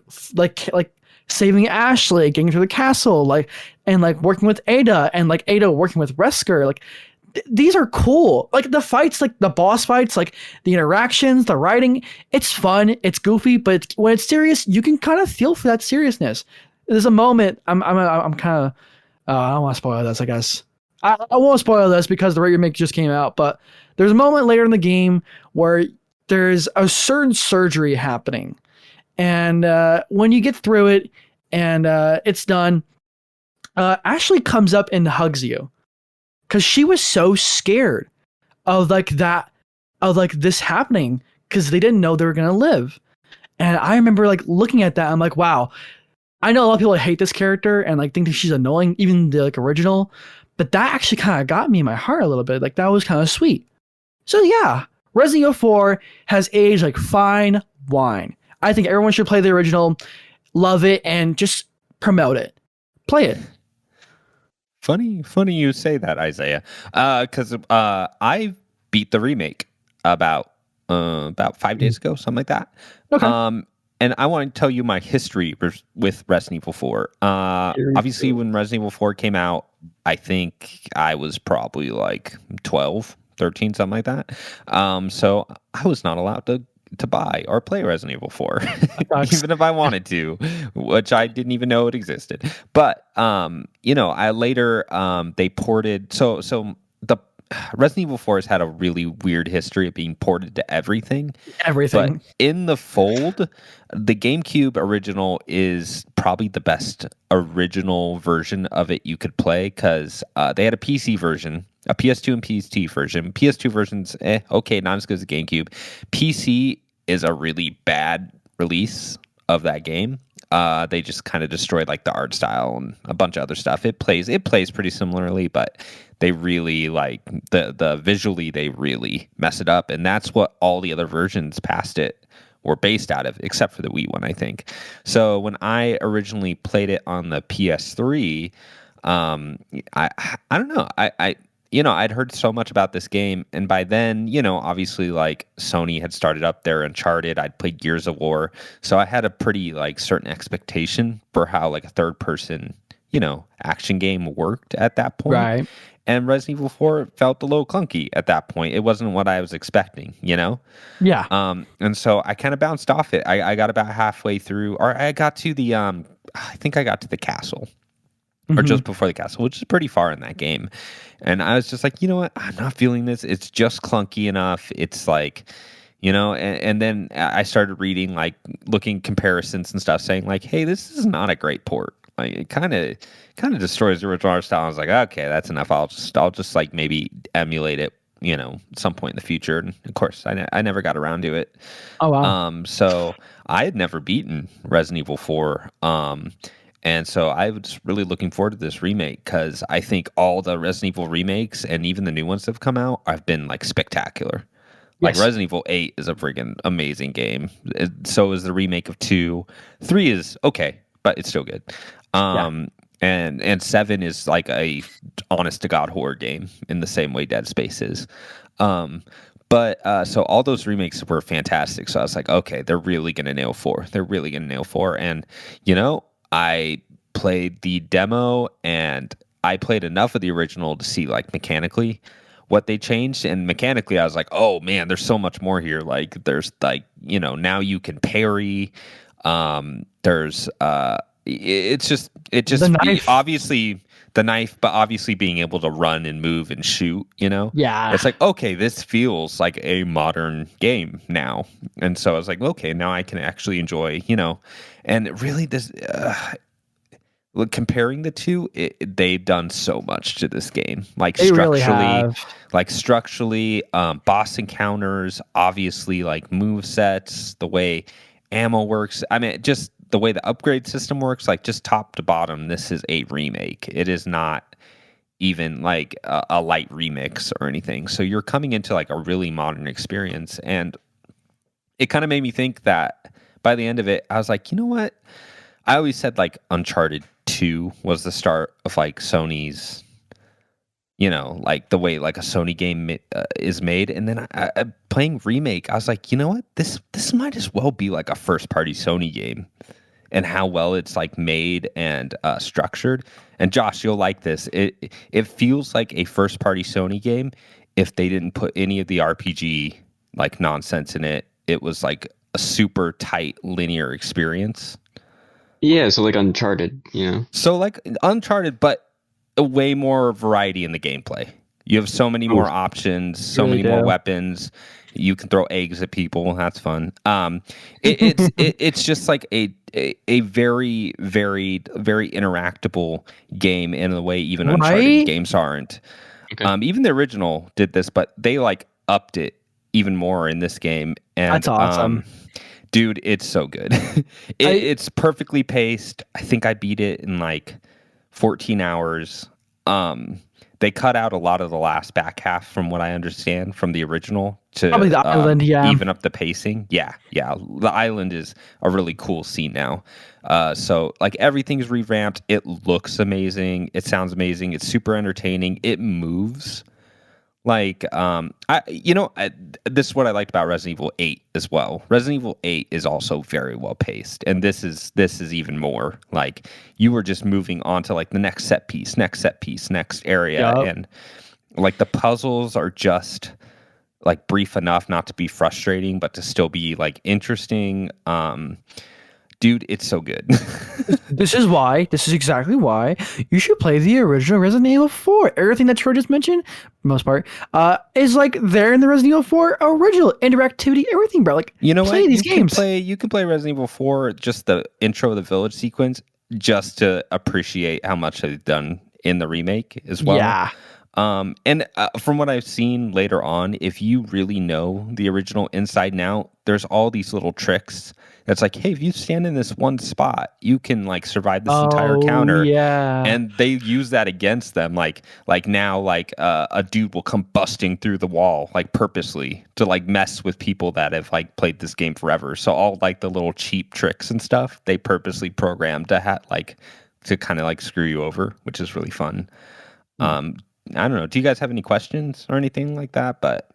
saving Ashley, getting through the castle, like and like working with Ada, and like Ada working with Wesker, like. These are cool. Like the fights, like the boss fights, like the interactions, the writing, it's fun, it's goofy, but when it's serious, you can kind of feel for that seriousness. There's a moment, I'm kind of, I don't want to spoil this, I guess. I won't spoil this because the remake just came out, but there's a moment later in the game where there's a certain surgery happening. And when you get through it and it's done, Ashley comes up and hugs you. Because she was so scared of like that, of like this happening, because they didn't know they were gonna live. And I remember like looking at that, I'm like, wow. I know a lot of people hate this character and like think that she's annoying, even the like original. But that actually kind of got me in my heart a little bit. Like that was kind of sweet. So yeah, Resident Evil 4 has aged like fine wine. I think everyone should play the original, love it, and just promote it. Play it. Funny you say that, Izayah. Because I beat the remake about 5 days ago, something like that. Okay. And I want to tell you my history with Resident Evil 4. Obviously, when Resident Evil 4 came out, I think I was probably like 12, 13, something like that. So I was not allowed to buy or play Resident Evil 4, even if I wanted to, which I didn't even know it existed. But I later they ported so the Resident Evil 4 has had a really weird history of being ported to everything. Everything. But in the fold, the GameCube original is probably the best original version of it you could play, because they had a PC version, a PS2 and PS2 version. PS2 version's okay, not as good as the GameCube. PC is a really bad release of that game. They just kind of destroyed like the art style and a bunch of other stuff. It plays pretty similarly, but they really like the visually they really mess it up, and that's what all the other versions past it were based out of, except for the Wii one, I think. So when I originally played it on the PS3, I don't know, I'd heard so much about this game, and by then, obviously, like, Sony had started up their Uncharted. I'd played Gears of War, so I had a pretty, like, certain expectation for how, like, a third-person, action game worked at that point. Right. And Resident Evil 4 felt a little clunky at that point. It wasn't what I was expecting, Yeah. And so I kind of bounced off it. I got about halfway through, or I got to the, I think I got to the castle. Or just before the castle, which is pretty far in that game. And I was just like, you know what? I'm not feeling this. It's just clunky enough. It's like, and then I started reading, like, looking comparisons and stuff, saying like, hey, this is not a great port. Like, it kind of destroys the original art style. I was like, okay, that's enough. I'll just like maybe emulate it, some point in the future. And of course, I never got around to it. Oh wow. So I had never beaten Resident Evil 4. And so I was really looking forward to this remake, because I think all the Resident Evil remakes and even the new ones that have come out have been like spectacular. Like Yes. Resident Evil 8 is a friggin' amazing game. So is the remake of 2. 3 is okay, but it's still good. And 7 is like a honest to God horror game in the same way Dead Space is. But so all those remakes were fantastic. So I was like, okay, they're really gonna nail 4. They're really gonna nail 4. And I played the demo, and I played enough of the original to see, like, mechanically what they changed. And mechanically, I was like, oh man, there's so much more here. Like, there's like, now you can parry. There's it just The knife. obviously the knife, but obviously being able to run and move and shoot, Yeah. it's like, okay, this feels like a modern game now. And so I was like, okay, now I can actually enjoy, and really this, look, comparing the two, they've done so much to this game, like They really structurally, boss encounters, obviously, like move sets, the way ammo works. I mean, just the way the upgrade system works, like just top to bottom, this is a remake. It is not even like a light remix or anything. So you're coming into like a really modern experience. And it kind of made me think that by the end of it, I was like, you know what? I always said like Uncharted 2 was the start of like Sony's, like the way like a Sony game is made. And then I playing Remake, I was like, you know what? This might as well be like a first party Sony game, and how well it's like made and structured. And Josh, you'll like this. It feels like a first party Sony game if they didn't put any of the RPG like nonsense in it. It was like a super tight linear experience. Yeah, so like Uncharted, So like Uncharted, but a way more variety in the gameplay. You have so many more options, so Really many more do. weapons. You can throw eggs at people. That's fun. It's just like a very varied, very interactable game in a way even Uncharted Right? games aren't. Okay. Even the original did this, but they like upped it even more in this game. And That's awesome. dude, it's so good. It's perfectly paced. I think I beat it in like 14 hours. they cut out a lot of the last back half, from what I understand, from the original to Probably the island, yeah. even up the pacing. Yeah. The island is a really cool scene now. So like everything's revamped. It looks amazing. It sounds amazing. It's super entertaining. It moves. Like, this is what I liked about Resident Evil 8 as well. Resident Evil 8 is also very well paced, and this is even more. Like, you were just moving on to like the next set piece, next area, and like the puzzles are just like brief enough not to be frustrating, but to still be like interesting. Dude, it's so good. This is exactly why you should play the original Resident Evil 4. Everything that Troy just mentioned, for the most part, is like there in the Resident Evil 4 original interactivity, everything, bro. Like, you know play what? these games. You can play Resident Evil 4, just the intro of the village sequence, just to appreciate how much they've done in the remake as well. Yeah. And from what I've seen later on, if you really know the original inside and out, there's all these little tricks. That's like, hey, if you stand in this one spot, you can like survive this entire counter. Yeah. And they use that against them. Like now, a dude will come busting through the wall, like purposely to like mess with people that have like played this game forever. So all like the little cheap tricks and stuff, they purposely programmed to kind of like screw you over, which is really fun. I don't know. Do you guys have any questions or anything like that? But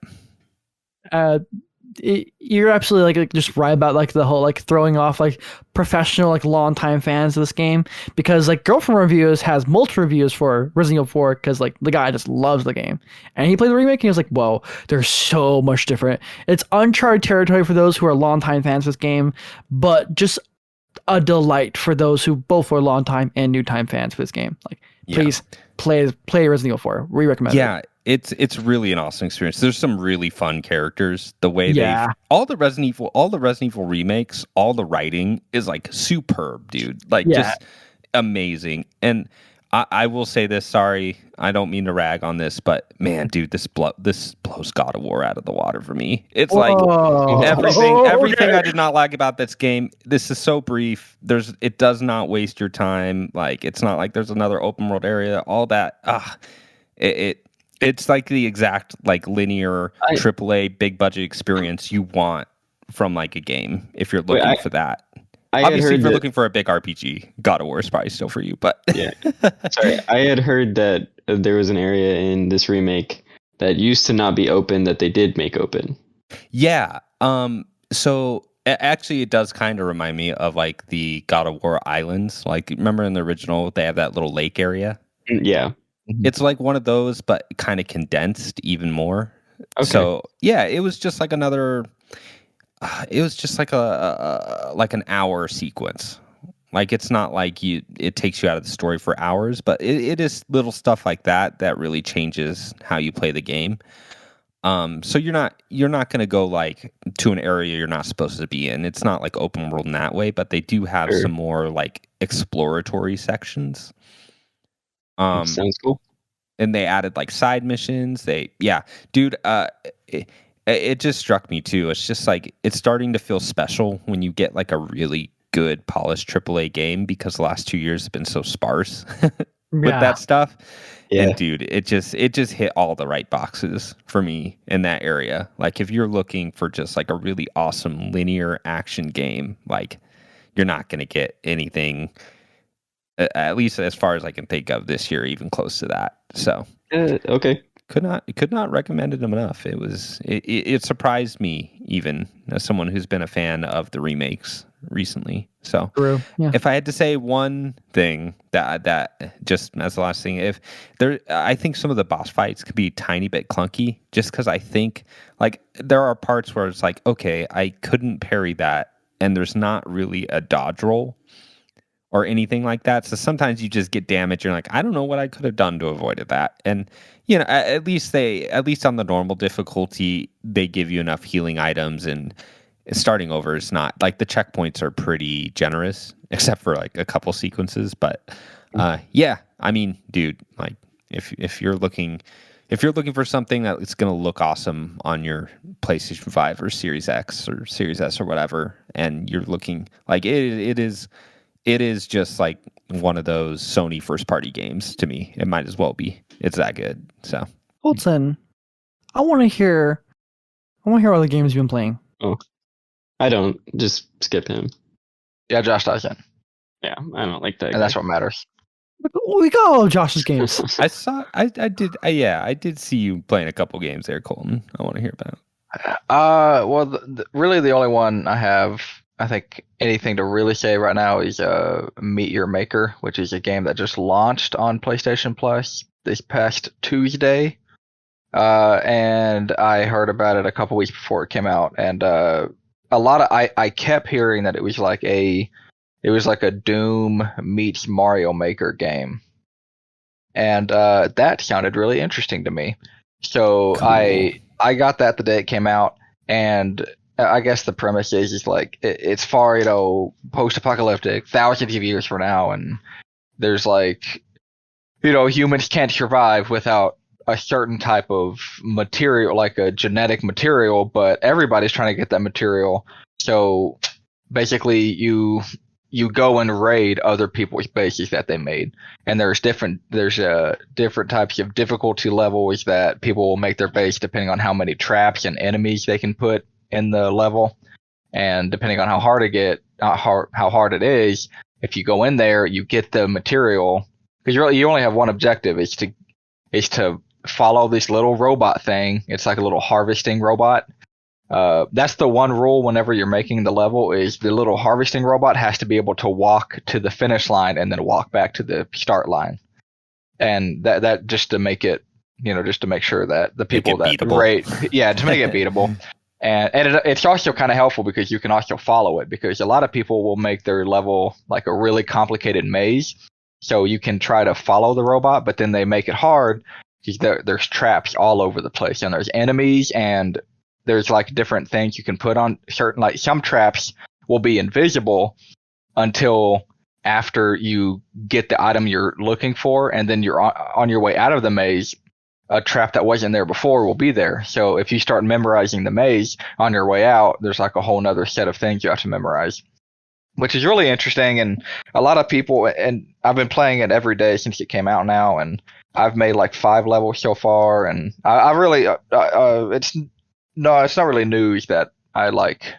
you're absolutely like just right about like the whole like throwing off like professional like longtime fans of this game, because like Girlfriend Reviews has multiple reviews for Resident Evil 4 because like the guy just loves the game, and he played the remake and he was like, whoa, they're so much different. It's uncharted territory for those who are longtime fans of this game, but just a delight for those who both were longtime and new time fans of this game. Like, please play Resident Evil 4. We recommend it. Yeah, it's really an awesome experience. There's some really fun characters. The way all the Resident Evil remakes, all the writing is like superb, dude. Like just amazing. And I will say this, sorry, I don't mean to rag on this, but man, dude, this blows God of War out of the water for me. It's like everything I did not like about this game. This is so brief. It does not waste your time. Like, it's not like there's another open world area. All that. It's like the exact like linear AAA big budget experience you want from like a game if you're looking for that. Obviously, if you're looking for a big RPG, God of War is probably still for you. But yeah, sorry, I had heard that there was an area in this remake that used to not be open that they did make open. Yeah. So actually, it does kind of remind me of like the God of War islands. Like, remember in the original, they have that little lake area. Yeah. It's like one of those, but kind of condensed even more. Okay. So yeah, it was just like another. It was just like an hour sequence. Like, it's not like it takes you out of the story for hours, but it is little stuff like that really changes how you play the game. So you're not going to go like to an area you're not supposed to be in. It's not like open world in that way, but they do have some more like exploratory sections. Sounds cool. And they added like side missions. Dude, it just struck me too. It's just like it's starting to feel special when you get like a really good polished AAA game, because the last 2 years have been so sparse with that stuff. Yeah. And dude, it just hit all the right boxes for me in that area. Like, if you're looking for just like a really awesome linear action game, like, you're not going to get anything, at least as far as I can think of this year, even close to that. So okay. Could not recommend it enough. It surprised me, even as someone who's been a fan of the remakes recently. So if I had to say one thing that just as the last thing, I think some of the boss fights could be a tiny bit clunky, just because I think like there are parts where it's like, okay, I couldn't parry that, and there's not really a dodge roll or anything like that. So sometimes you just get damaged. You're like, I don't know what I could have done to avoid that. And you know, at least on the normal difficulty, they give you enough healing items, and starting over is not like the checkpoints are pretty generous, except for like a couple sequences. But yeah, I mean, dude, like if you're looking for something that is going to look awesome on your PlayStation 5 or Series X or Series S or whatever, and you're looking like it is just like one of those Sony first party games to me. It might as well be. it's that good. So Colton, I want to hear all the games you've been playing. Oh, I don't. Just skip him. Yeah, Josh doesn't, Yeah, I don't like that. and that's what matters. We got all of Josh's games. I did see you playing a couple games there, Colton. I want to hear about it. Well, really the only one I have, I think anything to really say right now is Meet Your Maker, which is a game that just launched on PlayStation Plus this past Tuesday. And I heard about it a couple weeks before it came out, and I kept hearing that it was like a Doom meets Mario Maker game, and that sounded really interesting to me. So Cool. I got that the day it came out, and I guess the premise is like it's far, post-apocalyptic, thousands of years from now, and there's like, humans can't survive without a certain type of material, like a genetic material, but everybody's trying to get that material. So basically you go and raid other people's bases that they made, and there's different types of difficulty levels that people will make their base depending on how many traps and enemies they can put in the level, and depending on how hard it is, if you go in there, you get the material, because you only have one objective, is to follow this little robot thing. It's like a little harvesting robot. That's the one rule whenever you're making the level, is the little harvesting robot has to be able to walk to the finish line and then walk back to the start line. And that just to make it, just to make sure that the people that rate, to make it beatable. And it's also kind of helpful because you can also follow it, because a lot of people will make their level like a really complicated maze. So you can try to follow the robot, but then they make it hard because there's traps all over the place, and there's enemies, and there's like different things you can put on certain, like some traps will be invisible until after you get the item you're looking for, and then you're on your way out of the maze, a trap that wasn't there before will be there. So if you start memorizing the maze on your way out, there's like a whole nother set of things you have to memorize, which is really interesting. And a lot of people, and I've been playing it every day since it came out now, and I've made like 5 levels so far, and I really, it's not really news that I like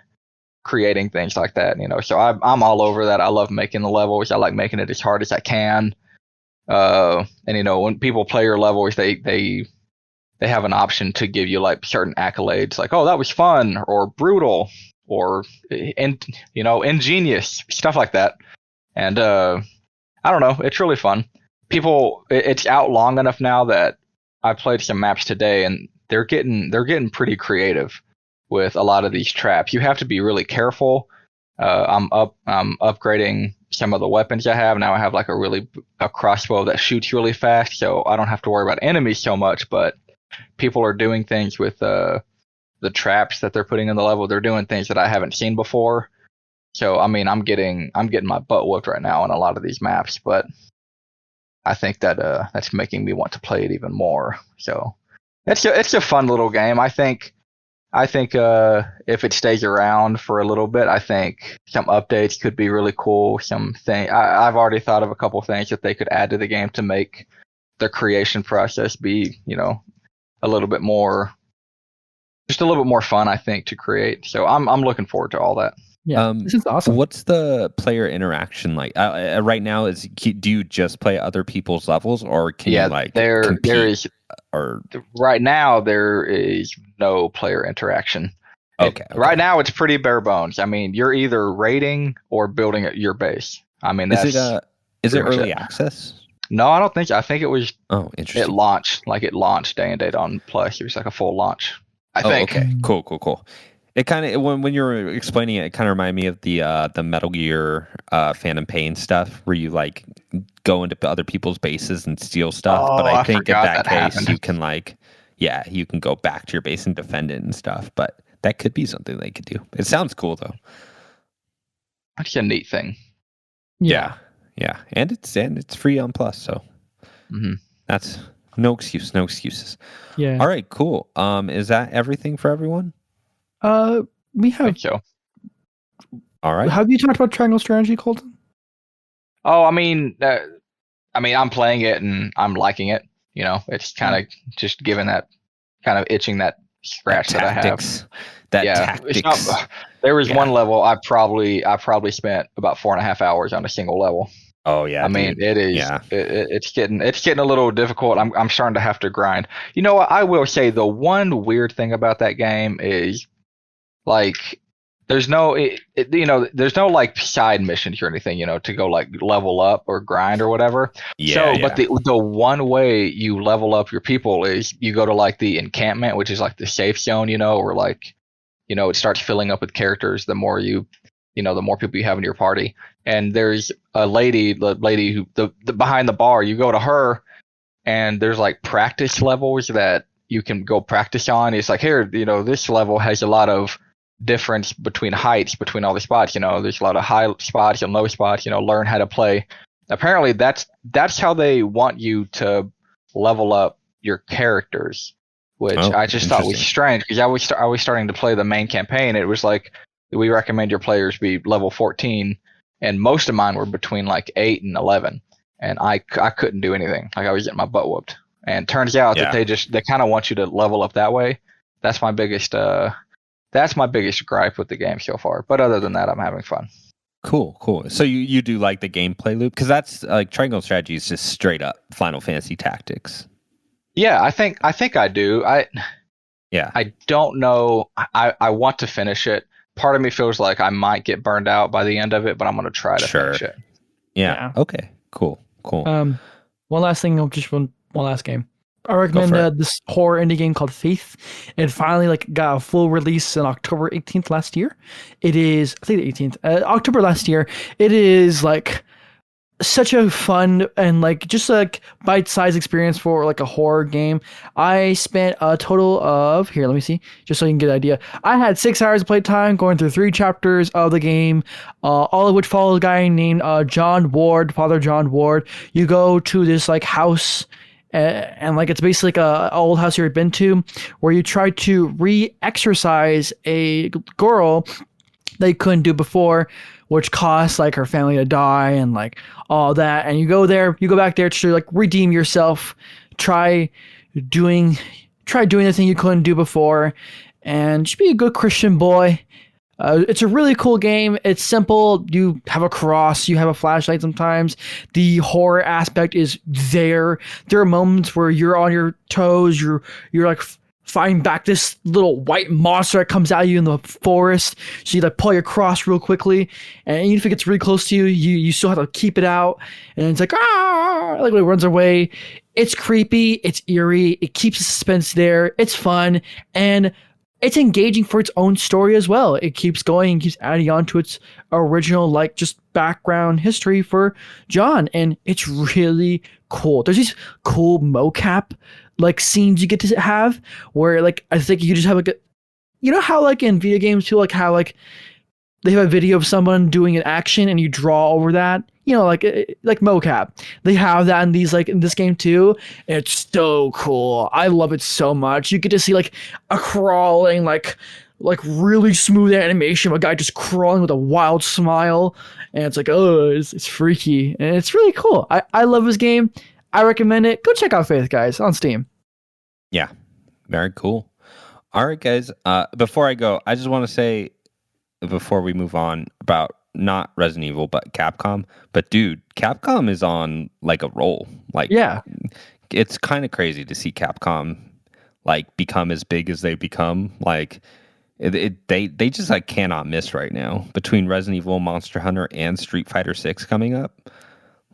creating things like that, so I'm all over that. I love making the levels. I like making it as hard as I can. And when people play your levels, they have an option to give you like certain accolades, like, oh, that was fun, or brutal, or ingenious, stuff like that. And I don't know, it's really fun. It's out long enough now that I played some maps today, and they're getting pretty creative with a lot of these traps. You have to be really careful. I'm upgrading some of the weapons I have now. I have like a crossbow that shoots really fast, so I don't have to worry about enemies so much. But people are doing things with the traps that they're putting in the level. They're doing things that I haven't seen before. So I mean, I'm getting my butt whooped right now on a lot of these maps, but I think that that's making me want to play it even more. So it's a fun little game. I think if it stays around for a little bit, I think some updates could be really cool. I've already thought of a couple things that they could add to the game to make the creation process be, a little bit more fun, I think, to create. So I'm looking forward to all that. Yeah, this is awesome. What's the player interaction like? Right now, do you just play other people's levels, or can you like compete? There is, or right now there is no player interaction. Okay. Right now it's pretty bare bones. I mean, you're either raiding or building your base. I mean, is it early access? No, I don't think. I think it was. Oh, interesting. It launched day and date on Plus. It was like a full launch, I think. Okay. Cool. It kind of, when you were explaining it kind of reminded me of the Metal Gear Phantom Pain stuff, where you like go into other people's bases and steal stuff. But I think in that case happened. You can you can go back to your base and defend it and stuff. But that could be something they could do. It sounds cool though. That's a neat thing. Yeah, and it's free on Plus, so that's no excuses. Yeah. All right, cool. Is that everything for everyone? We have. I think so. All right. Have you talked about Triangle Strategy, Colton? Oh, I mean, I'm playing it and I'm liking it. You know, it's kind of just giving that kind of itching that scratch that I have. Tactics. There was one level I probably spent about 4.5 hours on a single level. Oh yeah, I mean, it is. Yeah. It's getting a little difficult. I'm starting to have to grind. You know what? I will say the one weird thing about that game is, like, there's no there's no like side missions or anything, to go like level up or grind or whatever. But the one way you level up your people is you go to like the encampment, which is like the safe zone, or like, it starts filling up with characters the more the more people you have in your party. And there's the lady who the behind the bar, you go to her and there's like practice levels that you can go practice on. It's like, here, this level has a lot of difference between heights between all the spots. There's a lot of high spots and low spots. Learn how to play. Apparently that's how they want you to level up your characters, which I just thought was strange, because I was starting to play the main campaign. It was like, we recommend your players be level 14, and most of mine were between like 8 and 11, and I couldn't do anything. Like, I was getting my butt whooped. And turns out that they kind of want you to level up that way. That's my biggest gripe with the game so far. But other than that, I'm having fun. Cool. So you do like the gameplay loop? Because that's like Triangle Strategy is just straight up Final Fantasy Tactics. Yeah, I think I do. I don't know. I want to finish it. Part of me feels like I might get burned out by the end of it, but I'm going to try to finish it. Yeah. Okay. Cool. One last thing, just one last game. I recommend this horror indie game called Faith. It finally got a full release on October 18th last year. It is, I think the 18th, October last year. It is such a fun and just bite-sized experience for a horror game. I spent a total of, here, let me see, just so you can get an idea. I had 6 hours of playtime going through 3 chapters of the game, all of which follow a guy named Father John Ward. You go to this house, and it's basically a old house you've been to, where you try to re-exorcise a girl they couldn't do before, which costs her family to die and all that. And you go back there to redeem yourself, try doing the thing you couldn't do before, and just be a good Christian boy. It's a really cool game. It's simple. You have a cross, you have a flashlight sometimes. The horror aspect is there. There are moments where you're on your toes, you're fighting back this little white monster that comes at you in the forest. So you pull your cross real quickly, and even if it gets really close to you, you still have to keep it out. And it's when it runs away. It's creepy, it's eerie, it keeps the suspense there, it's fun, and it's engaging for its own story as well. It keeps going and keeps adding on to its original just background history for John, and it's really cool. There's these cool mocap scenes you get to have where I think you just have how in video games too, how they have a video of someone doing an action and you draw over that, like mocap. They have that in these in this game too. And it's so cool. I love it so much. You get to see a crawling really smooth animation of a guy just crawling with a wild smile, and it's it's freaky and it's really cool. I love this game. I recommend it. Go check out Faith, guys, on Steam. Yeah, very cool. All right, guys. Before I go, I just want to say, before we move on, about not Resident Evil, but Capcom. But dude, Capcom is on a roll. It's kind of crazy to see Capcom become as big as they become. They just cannot miss right now, between Resident Evil, Monster Hunter, and Street Fighter 6 coming up.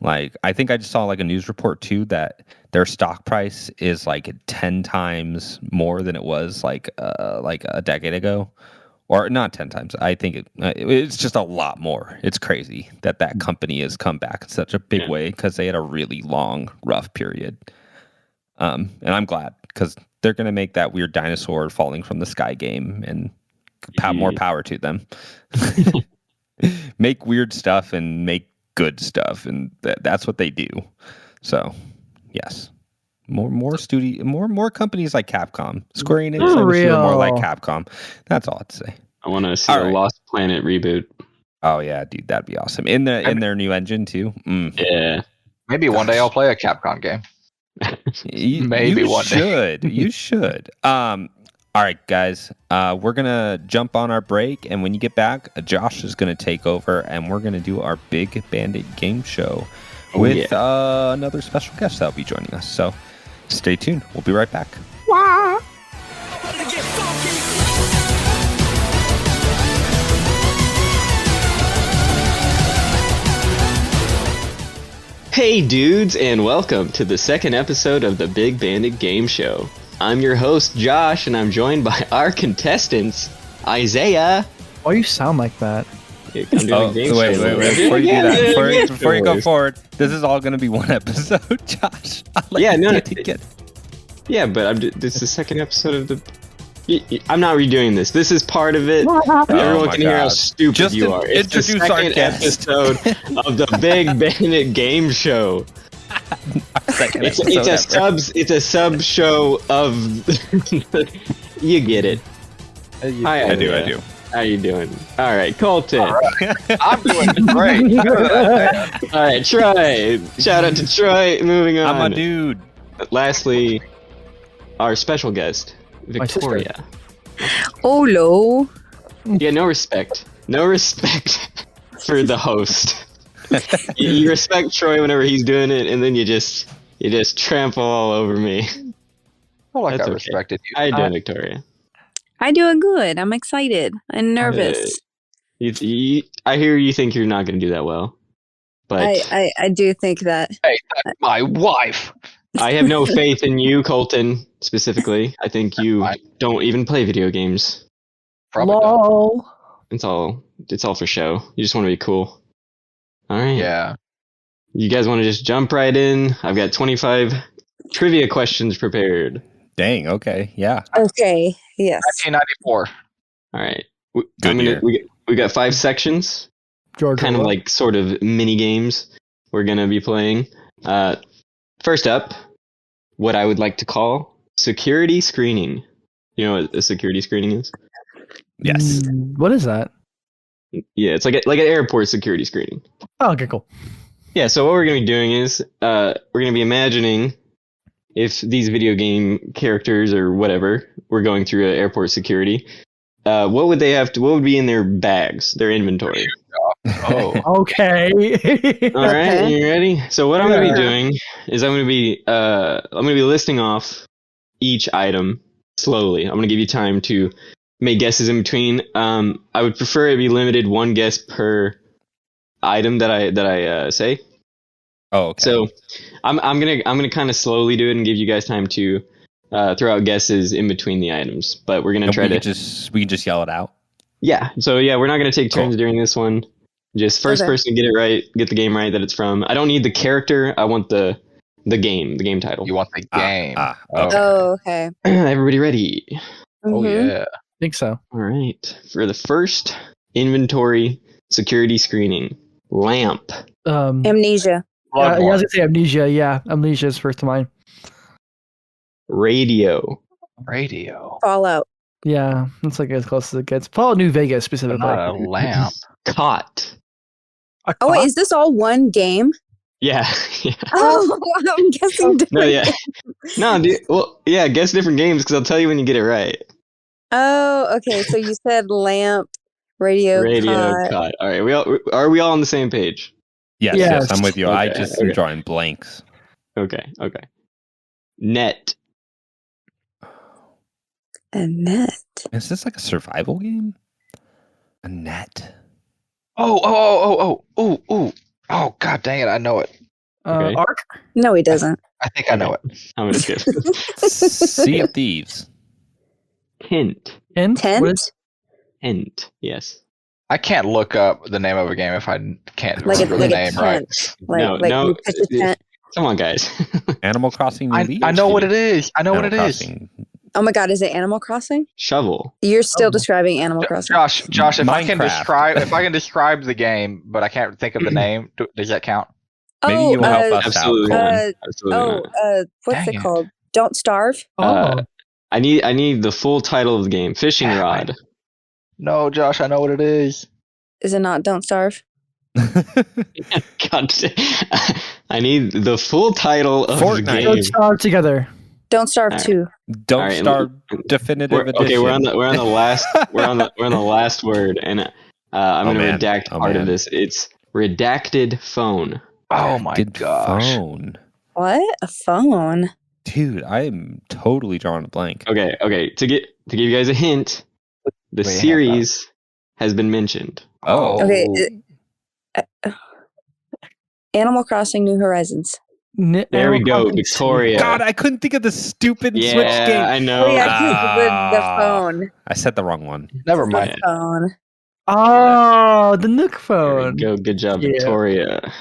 I think I just saw a news report too that their stock price is 10 times more than it was a decade ago, or not 10 times. I think it's just a lot more. It's crazy that company has come back in such a big way, because they had a really long, rough period. And I'm glad, because they're gonna make that weird dinosaur falling from the sky game, and more power to them. Make weird stuff and make good stuff, and that's what they do. So yes, more companies like Capcom. Square Enix, I wish they were more like Capcom. That's all I'd say. I want to see a Lost Planet reboot. Oh yeah, dude, that'd be awesome. In their new engine too. Yeah, maybe one day I'll play a Capcom game. Maybe you one day. should. You should. All right, guys. We're gonna jump on our break, and when you get back, Josh is gonna take over, and we're gonna do our Big Bandit Game Show with another special guest that'll be joining us. So stay tuned. We'll be right back. Hey dudes, and welcome to the second episode of the Big Bandit Game Show. I'm your host, Josh, and I'm joined by our contestants, Izayah. Why you sound like that? Wait. Before you do that, before you go forward, this is all going to be one episode, Josh. Yeah, but this is the second episode of the... I'm not redoing this. This is part of it. Everyone can hear how stupid you are. It's the second episode of the Big Bandit Game Show. It's a sub show of... You get it. Hi, I do. How you doing? All right, Colton. All right. I'm doing great. All right, Troy. Shout out to Troy. Moving on. I'm a dude. Lastly, our special guest, Victoria. Oh, no. Yeah, no respect. No respect for the host. You respect Troy whenever he's doing it, and then you just trample all over me. I respected you. How you doing, Victoria? I doing good. I'm excited and nervous. I hear you think you're not going to do that well, but I do think that. Hey, that's my wife. I have no faith in you, Colton, specifically. I think you don't even play video games. Probably Lol. It's all for show. You just want to be cool. All right. Yeah. You guys want to just jump right in? I've got 25 trivia questions prepared. Dang. Okay. Yeah. Okay. Yes. 1994. All right. We got 5 sections. George Kind of Orwell. like sort of mini games we're going to be playing. First up, what I would like to call security screening. You know what a security screening is? Yes. What is that? Yeah, it's like an airport security screening. Oh, okay, cool. Yeah, so what we're going to be doing is we're going to be imagining if these video game characters or whatever were going through an airport security, what would be in their bags, their inventory? Oh. Okay. All right, Okay. you ready? So what I'm going to be doing is I'm going to be listing off each item slowly. I'm going to give you time to make guesses in between. I would prefer it be limited one guess per item that I say. Oh, okay. So I'm gonna kind of slowly do it and give you guys time to throw out guesses in between the items. But we're gonna try to we can just yell it out. Yeah. So yeah, we're not gonna take turns Cool. during this one. Just first person to get it right, get the game right that it's from. I don't need the character. I want the game title. You want the game? Okay. Oh, okay. Everybody ready? Oh Mhm. yeah. I think so. All right. For the first inventory security screening, lamp. Amnesia. Yeah, I was Bloodborne. gonna say Amnesia. Yeah, Amnesia is first to mind. Radio. Radio. Fallout. Yeah, that's like as close as it gets. Fallout New Vegas But specifically. not a lamp. Cot. Oh, wait, is this all one game? Yeah. Yeah. Oh, I'm guessing different. No, yeah. No, dude. Well, yeah, guess different games because I'll tell you when you get it right. Oh, okay. So you said lamp, radio, cot. cot. All right. Are we all on the same page? Yes, Yes. I'm with you. I Okay, just okay. am drawing blanks. Okay. Net. A net. Is this like a survival game? A net. Oh. God dang it! I know it. Okay. Ark. No, he doesn't. I think I know it. I'm gonna skip. Sea of Thieves. Hint. Tent. Tent? Hint. Yes. I can't look up the name of a game if I can't Like a, remember like the a name tent. right. Like you pitch a tent. Come on, guys. Animal Crossing New Leaf. I know what it is. I know what it Animal is. Crossing. Oh my God, is it Animal Crossing? Shovel. You're still Oh. describing Animal Crossing. Josh, if I can Minecraft. describe the game, but I can't think of the name, does that count? Maybe Oh, you'll help us Absolutely. out. Colton. Absolutely. not. What's Dang it it. called? Don't Starve? Oh, I need the full title of the game. Fishing rod. No, Josh, I know what it is. Is it not Don't Starve? God. I need the full title of Fortnite. the game. Let's start together. Don't Starve Alright. 2. Don't All right, Starve Definitive Edition. Okay, we're on the last we're on the last word, and I'm Oh, gonna man. redact Oh, part man. of this. It's redacted phone. Oh my Did gosh. phone. What? A phone? Dude, I am totally drawing a blank. Okay. To give you guys a hint, the Wait, hang on. series has been mentioned. Oh. Okay. Animal Crossing New Horizons. There we go, Victoria. God, I couldn't think of the stupid Switch Yeah, game. I know. Oh yeah, 'cause the phone. I said the wrong one. Never The mind. phone. Oh, the Nook There phone. we go. Good job, Yeah. Victoria.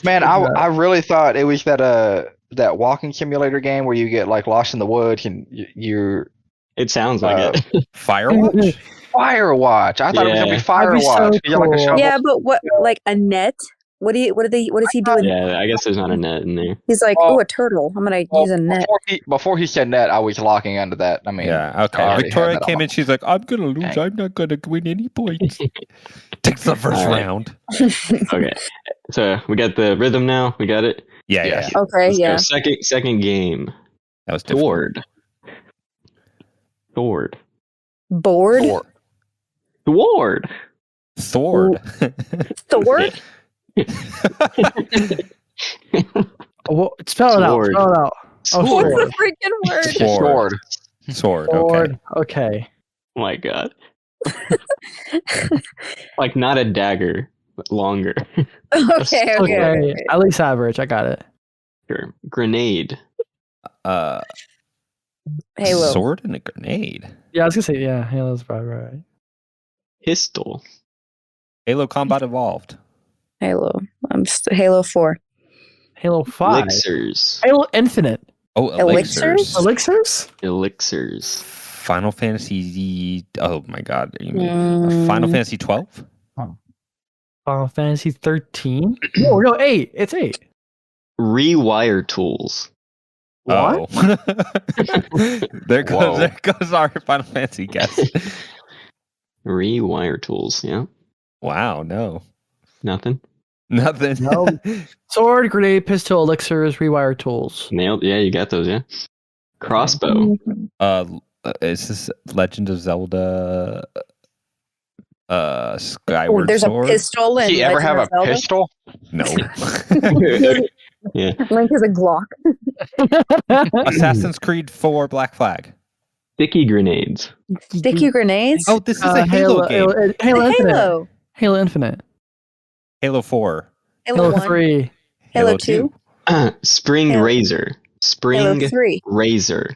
Man, I really thought it was that walking simulator game where you get like lost in the woods and you're It sounds like it. Firewatch? Firewatch. I thought it was gonna be Yeah. That'd be so Firewatch. You got, like, a cool. shovel. Yeah, but what? Like a net? What does he do? Yeah, I guess there's not a net in there. He's like, Oh. oh, a turtle. I'm gonna use a net. Before he said net, I was locking into that. I mean, Yeah, I okay. already Victoria had that came on in. She's like, I'm going to lose. Dang. I'm not going to win any points. Takes the first All right. round. Okay, so we got the rhythm now. We got it. Yeah. Yeah. Okay, Let's yeah. go. Second game. That was difficult. Thord. Bored. Thor. Thward. Thord. Thor. Oh, spell it out. Sword. Spell it out. Oh, What's sword. the freaking word? Sword. Sword. Okay. Sword. Okay. Oh my god. Like not a dagger, but longer. Okay. Okay. At least average. I got it. Sure. Grenade. Halo. Sword and a grenade. Yeah, I was gonna say yeah. Halo's probably right. Pistol. Halo Combat Evolved. Halo. Halo 4. Halo 5. Elixirs. Halo Infinite. Oh, Elixirs? Elixirs? Elixirs. Final Fantasy. Oh my God. You mean Final Fantasy 12? Final Fantasy 13? No, 8. It's 8. Rewire tools. What? Oh. there Whoa. goes our Final Fantasy guess. Rewire tools. Yeah. Wow, no. Nothing. Nothing. No. Sword, grenade, pistol, elixirs, rewire tools. Nailed. Yeah, you got those. Yeah. Crossbow. Is this Legend of Zelda Skyward There's Sword? a pistol in Do you ever Legend have of a Zelda? pistol? No. Yeah. Link is a Glock. Assassin's Creed 4 Black Flag. Sticky grenades. Sticky grenades? Oh, this is a Halo game. Halo Infinite. Halo. Halo Infinite. Halo 4. Halo 1. 3. Halo 2. Spring Halo- razor. Halo Spring 3. razor.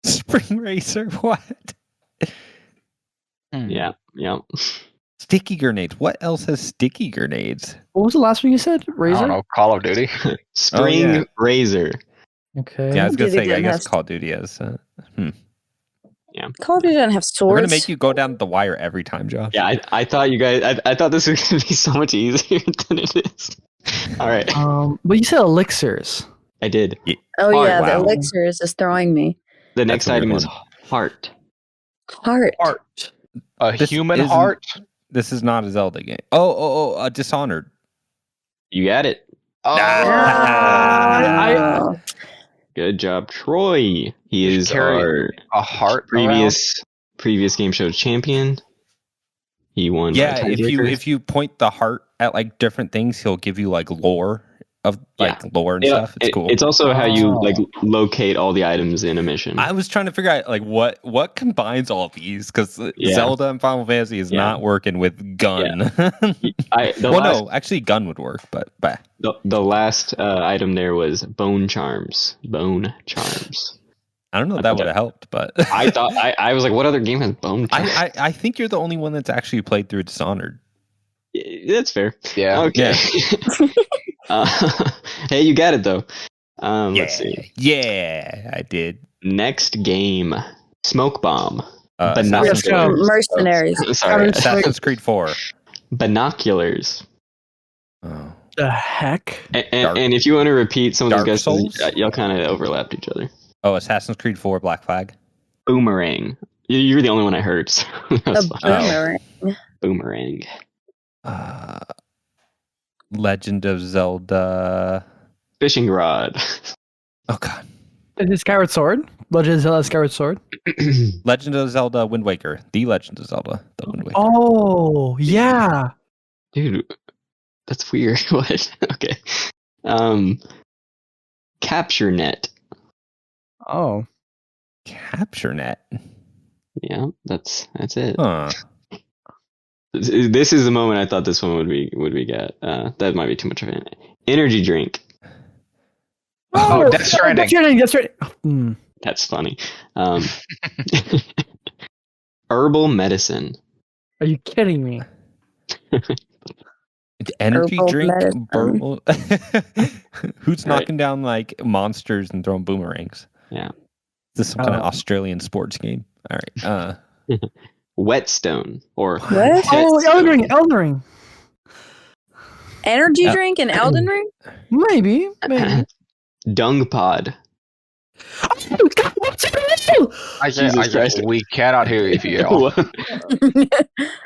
Spring Racer. What? Yeah. Yeah. Sticky grenades. What else has sticky grenades? What was the last one you said? I Razor? don't know. Call of Duty. Spring yeah. razor. Okay. Yeah, I was gonna Duty say. I didn't guess have- Call of Duty has. Call of Duty doesn't have We're swords. gonna make you go down the wire every time, Josh. Yeah, I thought you guys. I thought this was gonna be so much easier than it is. All right, But you said elixirs. I did. Oh Heart. yeah, Wow. the elixirs is throwing me. The next a weird item is one. heart. Heart. A This human isn't- heart? This is not a Zelda game. Oh, Dishonored. You got it. Oh, Oh. Good job, Troy. He Just is carry our a heart. previous game show champion. He won. by Yeah, tiebreaker. if you point the heart at like different things, he'll give you like lore of lore and stuff. It's cool. It's also how you Oh. like locate all the items in a mission. I was trying to figure out like what combines all of these because Yeah. Zelda and Final Fantasy is Yeah. not working with gun. No, actually gun would work, but the last item there was bone charms. Bone charms. I don't know if that would have helped. But I thought I was like, what other game has bone charms? I think you're the only one that's actually played through Dishonored. That's fair. Yeah. Okay. Hey, you got it though. Let's see. Yeah, I did. Next game, Smoke Bomb. Let's go. Mercenaries. Sorry, Assassin's Creed 4. binoculars. Oh. The heck? And if you want to repeat some of those Dark guesses, Souls? y'all kind of overlapped each other. Oh, Assassin's Creed 4 Black Flag. Boomerang. You're the only one I heard. So that's A fine. boomerang. Boomerang. Legend of Zelda. Fishing rod. Oh god. Is it Skyward Sword? Legend of Zelda Skyward Sword? Legend of Zelda Wind Waker. The Legend of Zelda the Wind Waker. Oh, yeah. Dude, that's weird. What? Okay. Capture net. Oh. Capture net. Yeah, that's it. Huh. This is the moment I thought this one would be get. That might be too much of an energy drink. Oh, Death Stranding. Death Stranding. Mm. That's funny. Herbal medicine. Are you kidding me? Energy Herbal drink. medicine. Who's Right. knocking down like monsters and throwing boomerangs? Yeah. Is this some kind of Australian sports game? All right. Whetstone or What? Oh, Elden Ring. Elden Ring. Energy drink and Elden Ring? Maybe. dung pod. We cannot hear you if you yell.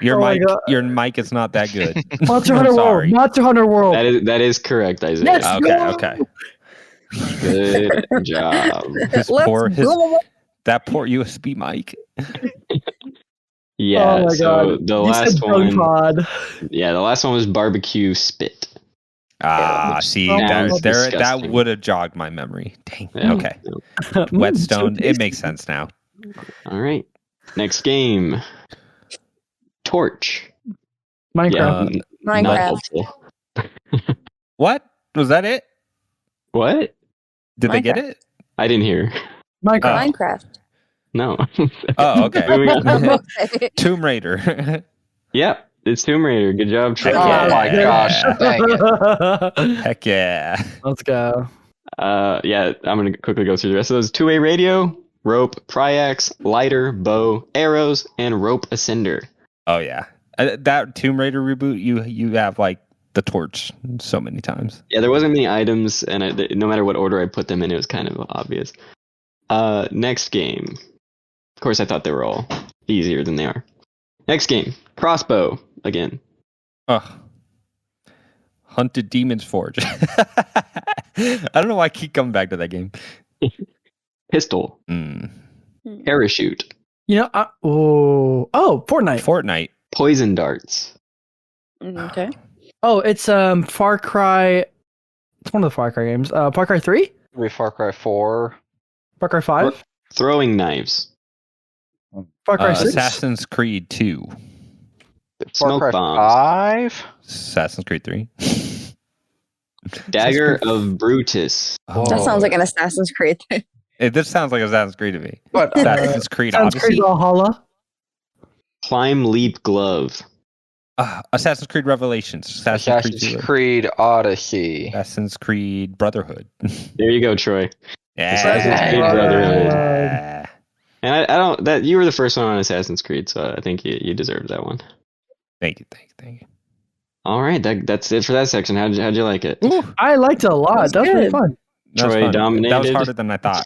Your Oh my mic, God. your mic is not that good. Monster I'm Hunter World. sorry. Monster Hunter World. That is correct, Isaiah. Let's Okay. Good job. His Let's poor, go. that poor USB mic. Yeah. Oh my so God. the You last said one. Pod. Yeah, the last one was barbecue spit. Ah, Yeah, see, sounds that disgusting. would have jogged my memory. Dang. Yeah. Okay. Mm, Whetstone. so It tasty. makes sense now. All right. Next game. Torch. Minecraft. Yeah. Not Minecraft. helpful. What? Was that it? What? Did they get Minecraft. it? I didn't hear. Minecraft. Minecraft. No. Oh, okay. Moving on. Okay. Tomb Raider. Yep, it's Tomb Raider. Good job, Troy. Heck Oh yeah. my gosh. Dang it. Heck yeah. Let's go. Yeah, I'm gonna quickly go through the rest of those. Two-way radio, rope, pry-axe, lighter, bow, arrows, and rope ascender. Oh yeah. That Tomb Raider reboot, you have like the torch so many times. Yeah, there wasn't many items, and no matter what order I put them in, it was kind of obvious. Next game. Of course, I thought they were all easier than they are. Next game, crossbow again. Ugh. Hunted Demon's Forge. I don't know why I keep coming back to that game. Pistol, Mm. parachute, You know, Fortnite. Fortnite. poison darts, Okay. Oh, it's Far Cry. It's one of the Far Cry games. Far Cry 3? Maybe Far Cry 4. Far Cry 5? throwing knives, Far Cry 6? Assassin's Creed 2. Far Smoke Cry bombs. 5? Assassin's Creed 3. dagger of Brutus. That sounds like an Assassin's Creed thing. This sounds like Assassin's Creed to me. What? Assassin's Creed Sounds Odyssey. Creed Valhalla. Climb, leap, glove. Assassin's Creed Revelations. Assassin's Creed Assassin's 2. Creed Odyssey. Assassin's Creed Brotherhood. There you go, Troy. Yeah. Assassin's Creed Brotherhood. Yeah. And I don't that you were the first one on Assassin's Creed, so I think you deserved that one. Thank you. All right, that's it for that section. How'd you like it? Ooh, I liked it a lot. That was really good. fun. that was Troy fun. That was dominated. harder than I thought.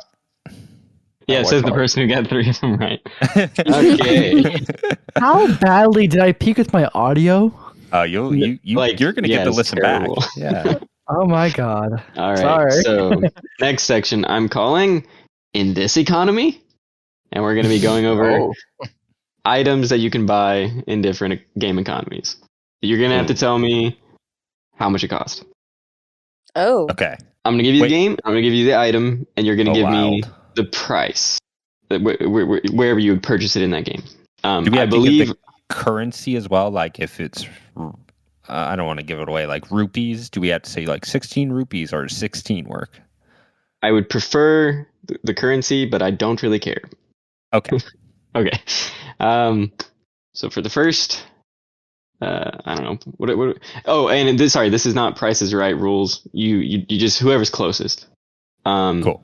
Yeah, it That says was the hard. person who got 3 of them right. Okay. How badly did I peak with my audio? Oh, you're gonna get to it's listen terrible. back. Yeah. Oh my god. All right. Sorry. So next section I'm calling In This Economy. And we're gonna be going over Oh. items that you can buy in different game economies. You're gonna have to tell me how much it costs. Oh. Okay. I'm gonna give you Wait. the game, I'm gonna give you the item, and you're gonna Oh, give me wild. the price. Wherever you would purchase it in that game. Do we I have to believe give the currency as well? Like if it's, I don't want to give it away. Like rupees, do we have to say like 16 rupees or 16 work? I would prefer the currency, but I don't really care. Okay. Okay. So for the first, I don't know. What? Oh, and this is not Price is Right rules. You just whoever's closest. Cool.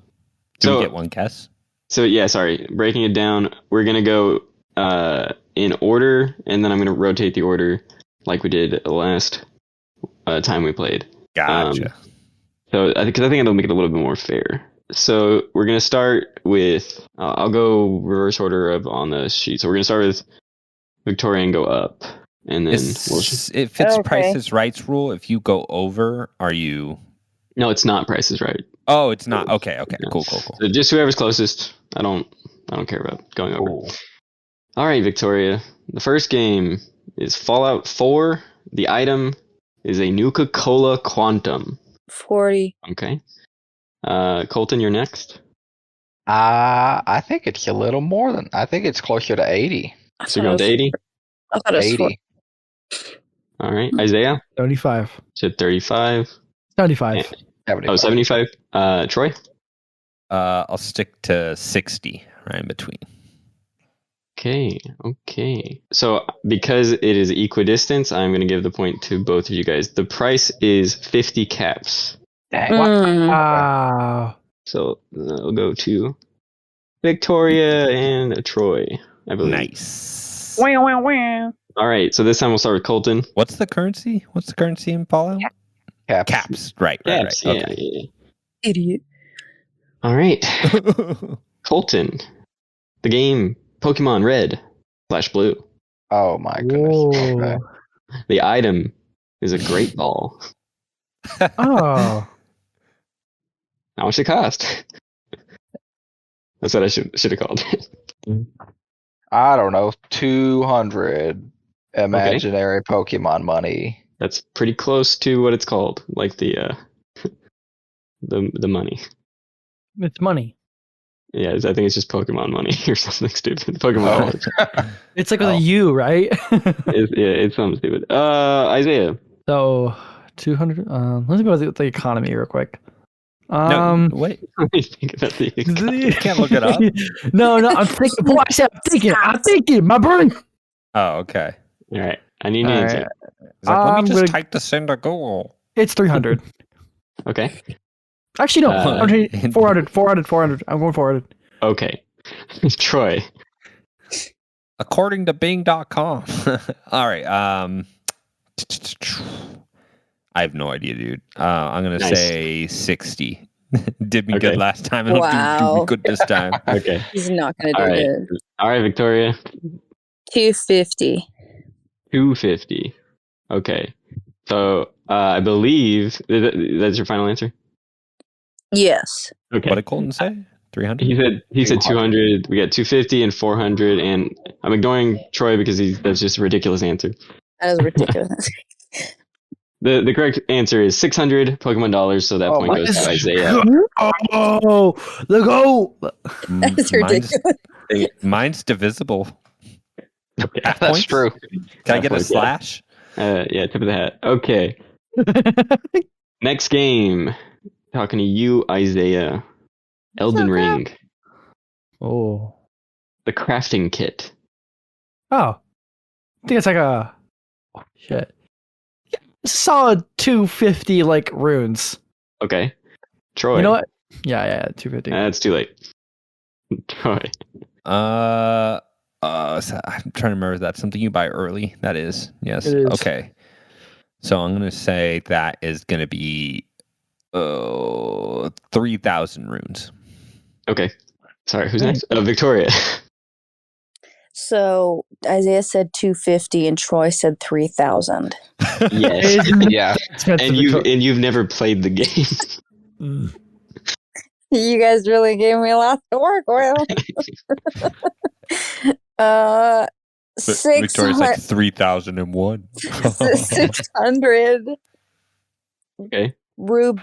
Do So- we get one guess? So yeah, sorry. Breaking it down, we're gonna go in order, and then I'm gonna rotate the order like we did last time we played. Gotcha. So I think it'll make it a little bit more fair. So we're gonna start with I'll go reverse order on the sheet. So we're gonna start with Victoria and go up, and then If it's Okay. Price is Right's rule, if you go over, are you No, it's not Price is Right. Oh, it's not. Okay. No. Cool. So just whoever's closest. I don't care about going over. Ooh. All right, Victoria. The first game is Fallout 4. The item is a Nuka-Cola Quantum. 40. Okay. Colton, you're next. I think it's a little more than. I think it's closer to 80. So you're going to 80? I thought it was 80. All right. Izayah? 75. Said 35. 75. 75. Troy? I'll stick to 60, right in between. Okay. So because it is equidistance, I'm going to give the point to both of you guys. The price is 50 caps. Dang. Wow. So I'll go to Victoria and Troy, I believe. Nice. All right. So this time we'll start with Colton. What's the currency? What's the currency in Fallout? Caps. Right. Caps. Okay. Yeah. Idiot. All right. Colton. The game Pokemon Red / Blue. Oh my goodness. Whoa. Okay. The item is a Great Ball. Oh. How much it cost? That's what I should have called. I don't know. 200 imaginary Pokemon money. That's pretty close to what it's called, like the money. It's money. Yeah, I think it's just Pokemon money or something stupid. Pokemon. It's like with a U, right? It's something stupid. Izayah. So 200. Let's go with the economy real quick. No, wait. Let me think about the You can't look it up. No, I'm thinking. Boy, I said I'm thinking. My brain. Oh, okay. All right, I need an answer. It's like, let I'm me just gonna- type this into Google. It's 300. Okay. Actually, no. 400. I'm going 400. Okay. Troy. According to Bing.com. All right. I have no idea, dude. I'm gonna say 60. Did me Okay. good last time. It'll do me good this time. Okay. He's not going to All do right. good. All right, Victoria. 250. 250. Okay. So I believe that's your final answer. Yes. Okay. What did Colton say? 300. He said 200. We got 250 and 400, and I'm ignoring Troy because that's just a ridiculous answer. That is ridiculous. The correct answer is 600 Pokemon dollars, so that point my goes to goodness. Izayah. Oh, the go. That's ridiculous. Mine's divisible. Okay. Half That's points? true. Can I get a Half points, yeah. slash? Yeah, tip of the hat. Okay. Next game. Talking to you, Izayah. Elden Ring. Oh. The crafting kit. Oh. I think it's like a. Oh, shit. Solid 250 like runes. Okay. Troy. You know what? Yeah, 250. That's too late. Troy. I'm trying to remember. That's something you buy early. That is. Yes. It is. Okay. So I'm gonna say that is gonna be 3,000 runes. Okay. Sorry, who's next? Victoria. So Izayah said 250 and Troy said 3,000. Yes. Yeah. and you've never played the game. You guys really gave me a lot to work with. Victoria's like 3,001. 600 Okay,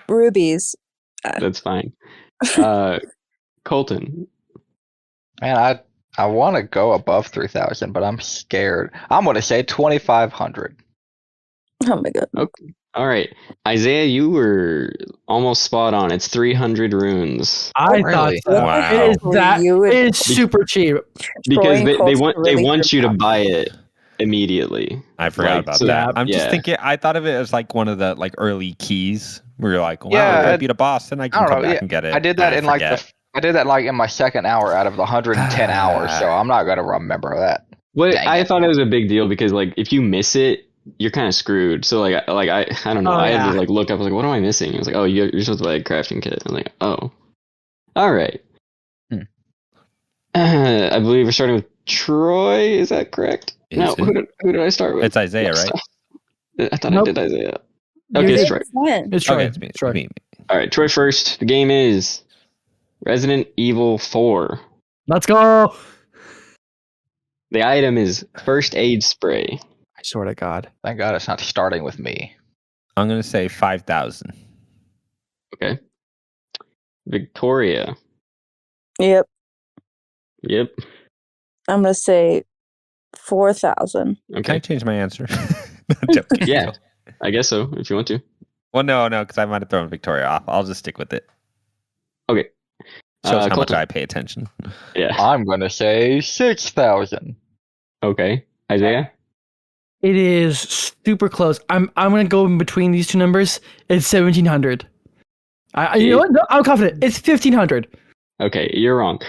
rubies. that's fine. Colton. Man, I want to go above 3,000, but I'm scared. I'm going to say 2,500. Oh my god. Okay. All right. Izayah, you were almost spot on. It's 300 runes. I really? thought so. Wow. It is that. You would- It's super cheap. Because Troy they Colton want really you to ripped buy it immediately. I forgot Like, about so that. that- I'm just yeah. thinking. I thought of it as like one of the like early keys where you're like, wow, Yeah, if I beat a boss, then I can I don't come know, back yeah, and get it. I did that And in like forget. I did that like in my second hour out of the 110 hours, so I'm not going to remember that. Well, Dang I it. thought it was a big deal because like if you miss it, you're kind of screwed. So I don't know. Oh, I had yeah. to like look up. I was like, what am I missing? I was like, oh, you're supposed to buy a crafting kit. I'm like, oh, all right. I believe we're starting with Troy. Is that correct? No. Is it? Who did I start with? It's Izayah, right? I thought Nope. I did Izayah. You Okay, did. it's Troy. When? It's Troy. Okay, it's me. It's Troy. Me. All right, Troy first. The game is Resident Evil 4. Let's go. The item is first aid spray. I swear to God. Thank God it's not starting with me. I'm gonna say 5,000. Okay. Victoria. Yep. Yep. I'm gonna say 4,000. Can I Okay. change my answer? No, I'm joking. Yeah, I guess so, if you want to. Well, no, because I might have thrown Victoria off. I'll just stick with it. Okay. Shows how much Colton. I pay attention. Yeah. I'm gonna say 6,000. Okay. Izayah? It is super close. I'm gonna go in between these two numbers. It's 1,700. You know what? No, I'm confident. It's 1,500. Okay, you're wrong.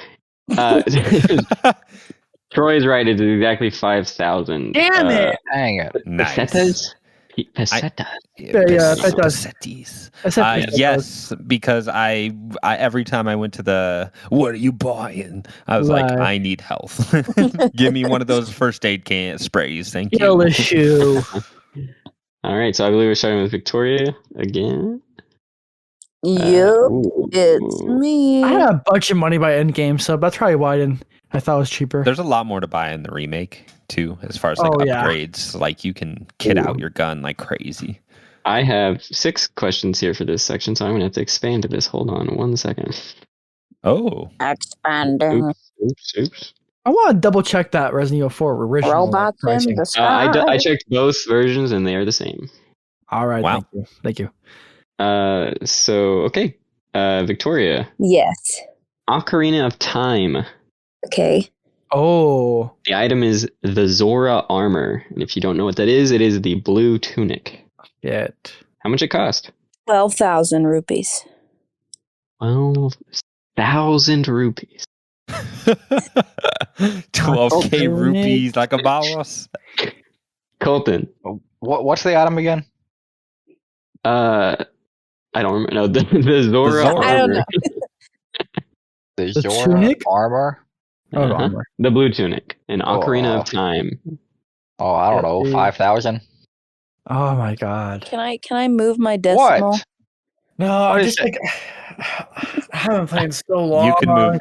Troy is right. It's exactly 5,000. Damn it! Dang it. Nice. Pesetas? Pesetas. Yeah, that does. Pesetas. I said Yes, because I every time I went to the what are you buying? I was like, Right. I need health. Give me one of those first aid can sprays. Thank you. Kill the shoe. All right, so I believe we're starting with Victoria again. Yep. Ooh. It's me. I had a bunch of money by Endgame, so that's probably why I thought it was cheaper. There's a lot more to buy in the remake too, as far as like Oh, yeah. upgrades. Like you can kit out your gun like crazy. I have 6 questions here for this section, so I'm going to have to expand to this. Hold on 1 second. Oh, Expanding. Oops. I want to double check that Resident Evil 4 original Robots in pricing. the sky. I checked both versions, and they are the same. All right, Wow. thank you. Okay. Victoria. Yes. Ocarina of Time. Okay. Oh, The item is the Zora armor. And if you don't know what that is, it is the blue tunic. shit. How much it cost? 12,000 rupees. 12,000 rupees. 12K rupees like a boss. Colton. What's the item again? I don't remember. No, the Zora Zora. armor. I don't know. The The Zora tunic? armor? Oh, Uh-huh. armor. The blue tunic. An Ocarina Oh. of Time. Oh, I don't know, 5,000? Oh my God. Can I move my decimal? What? No, What I is just it? like I haven't played in so long. You can move.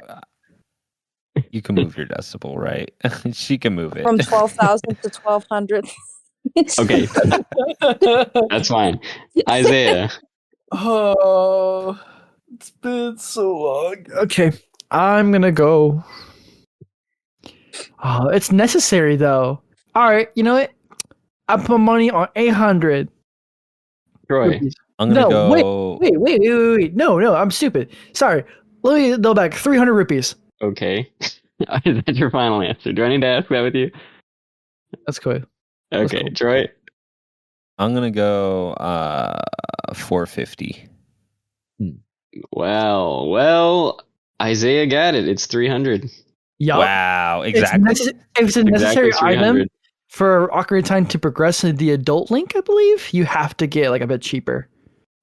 You can move your decibel, right? She can move it. From 12,000 to 1,200. Okay, that's fine. Izayah. Oh, it's been so long. Okay, I'm gonna go. Oh, it's necessary though. All right, you know what? I put money on 800. Troy. rupees. I'm gonna No, go. Wait. No, I'm stupid. Sorry. Let me go back. 300 rupees. Okay. Is that your final answer? Do I need to ask that with you? That's cool. Okay, cool. Troy. I'm gonna go 450. Well, Izayah got it. It's 300. Yup. Wow, exactly. If it's a necessary Exactly item 300. for Ocarina of Time to progress in the adult Link, I believe you have to get like a bit cheaper.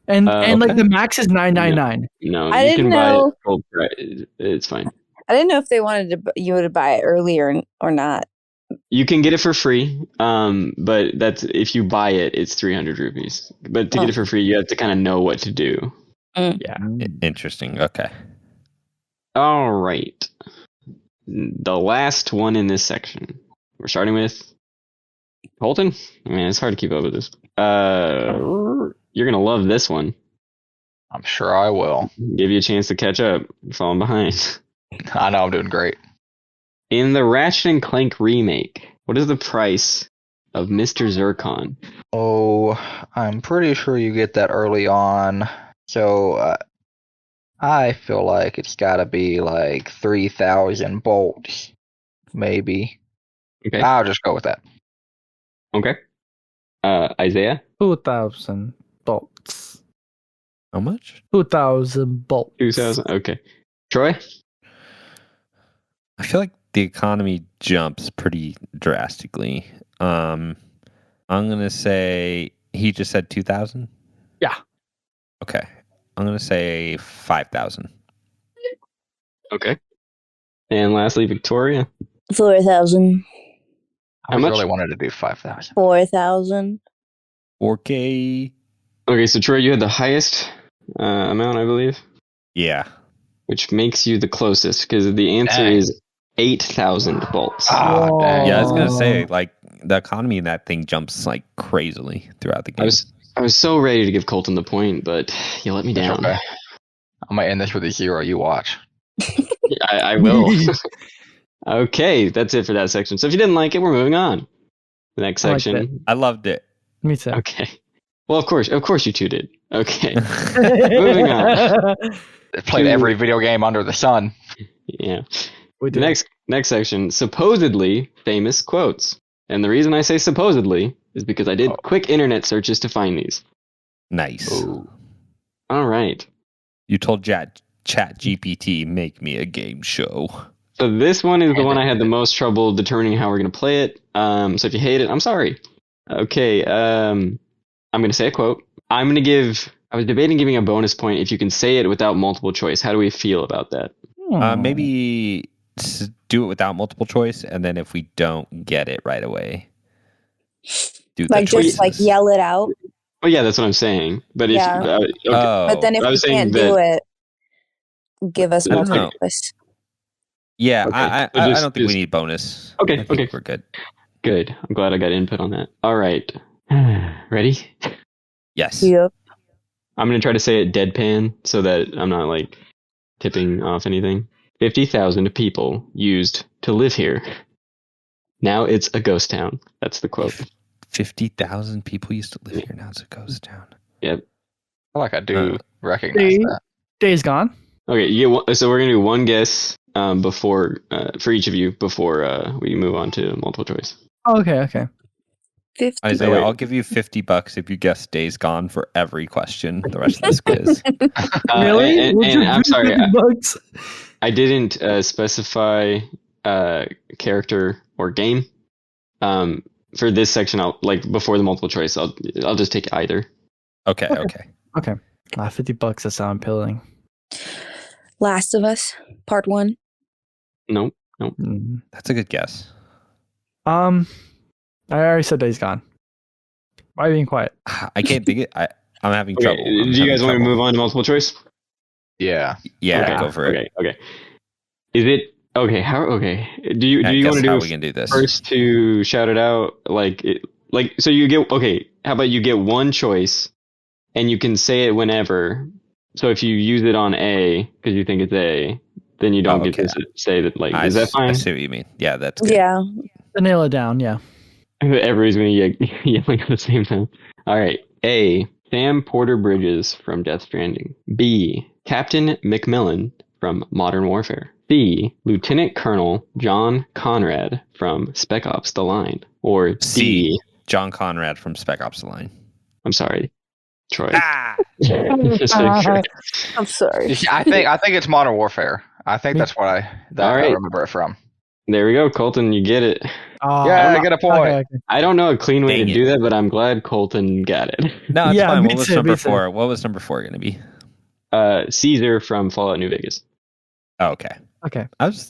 And like Okay. the max is 999. No, I you didn't can buy know. it full price. It's fine. I didn't know if they wanted you to buy it earlier or not. You can get it for free. But that's if you buy it, it's 300 rupees. But to get it for free, you have to kind of know what to do. Yeah. Interesting. Okay. All right. The last one in this section. We're starting with Colton. I mean, it's hard to keep up with this. You're gonna love this one. I'm sure I will. Give you a chance to catch up. You're falling behind. I know I'm doing great. In the Ratchet and Clank remake, what is the price of Mr. Zircon? Oh, I'm pretty sure you get that early on. So I feel like it's got to be like 3,000 bolts, maybe. Okay. I'll just go with that. Okay. Izayah? 2,000 bolts. How much? 2,000 bolts. 2,000. Okay. Troy? I feel like the economy jumps pretty drastically. I'm gonna say he just said 2,000. Yeah. Okay. I'm gonna say 5,000. Okay. And lastly, Victoria? 4,000. I How much? really wanted to do 5,000. 4,000. 4K. Okay, so Troy, you had the highest amount, I believe. Yeah. Which makes you the closest, because the answer is 8,000 volts. Oh, dang. Yeah, I was gonna say, like, the economy in that thing jumps like crazily throughout the game. I was so ready to give Colton the point, but you let me That's down. okay. I'm gonna end this with a 0. You watch. I will. Okay, that's it for that section. So if you didn't like it, we're moving on. The next I liked section. I loved it. Me too. Okay. Well, of course you two did. Okay. Moving on. Played every video game under the sun. Yeah. We The did. next section, supposedly famous quotes. And the reason I say supposedly is because I did quick internet searches to find these. Nice. Ooh. All right. You told Chat GPT make me a game show. So this one is the one I had the most trouble determining how we're going to play it. So if you hate it, I'm sorry. Okay. I'm going to say a quote. I was debating giving a bonus point if you can say it without multiple choice. How do we feel about that? Maybe do it without multiple choice, and then if we don't get it right away, do the Like just like choices. yell it out. Oh yeah, that's what I'm saying. But Yeah. okay. But then if I you was saying can't do it, give us I don't multiple know. choice. Yeah, Okay. I don't think we need bonus. Okay, I think okay. we're good. Good. I'm glad I got input on that. All right. Ready? Yes. Yep. I'm going to try to say it deadpan so that I'm not like tipping off anything. 50,000 people used to live here. Now it's a ghost town. That's the quote. 50,000 people used to live here. Now it's a ghost town. Yep. I feel like I do recognize that. Days Gone. Okay, you get one, so we're going to do one guess before for each of you before we move on to multiple choice. Oh, okay. 50. Isaiah, wait. I'll give you $50 if you guess Days Gone for every question the rest of this quiz. Really? And Would you I'm do sorry, $50? I didn't specify character or game. For this section, I'll like before the multiple choice. I'll just take either. Okay. Okay. $50. That sounds appealing. Last of Us, Part 1. Nope. Mm. That's a good guess. I already said Days Gone. Why are you being quiet? I can't think it. I'm having Okay. trouble. Do you guys want to move on to multiple choice? Yeah. Yeah, Okay. go for it. Okay. Is it okay? How? Okay. Do you Guess want to how do we can do this? first to shout it out? So you get okay. How about you get one choice, and you can say it whenever. So if you use it on A because you think it's A, then you don't get to say that. Like, is that fine? I see what you mean. Yeah, that's good. Yeah. To nail it down, yeah. Everybody's going to yelling at the same time. All right. A. Sam Porter Bridges from Death Stranding. B. Captain McMillan from Modern Warfare. C. Lieutenant Colonel John Conrad from Spec Ops: The Line. Or D. C. John Conrad from Spec Ops: The Line. I'm sorry, Troy. I'm sorry. I think it's Modern Warfare. I think that's what I remember it from. There we go, Colton. You get it. Yeah, I get a point. Okay. I don't know a clean way Dang to it. do that, but I'm glad Colton got it. No, it's Yeah, fine. me What was too, number me too. 4? What was number 4 going to be? Caesar from Fallout New Vegas. Oh, okay. Okay. I was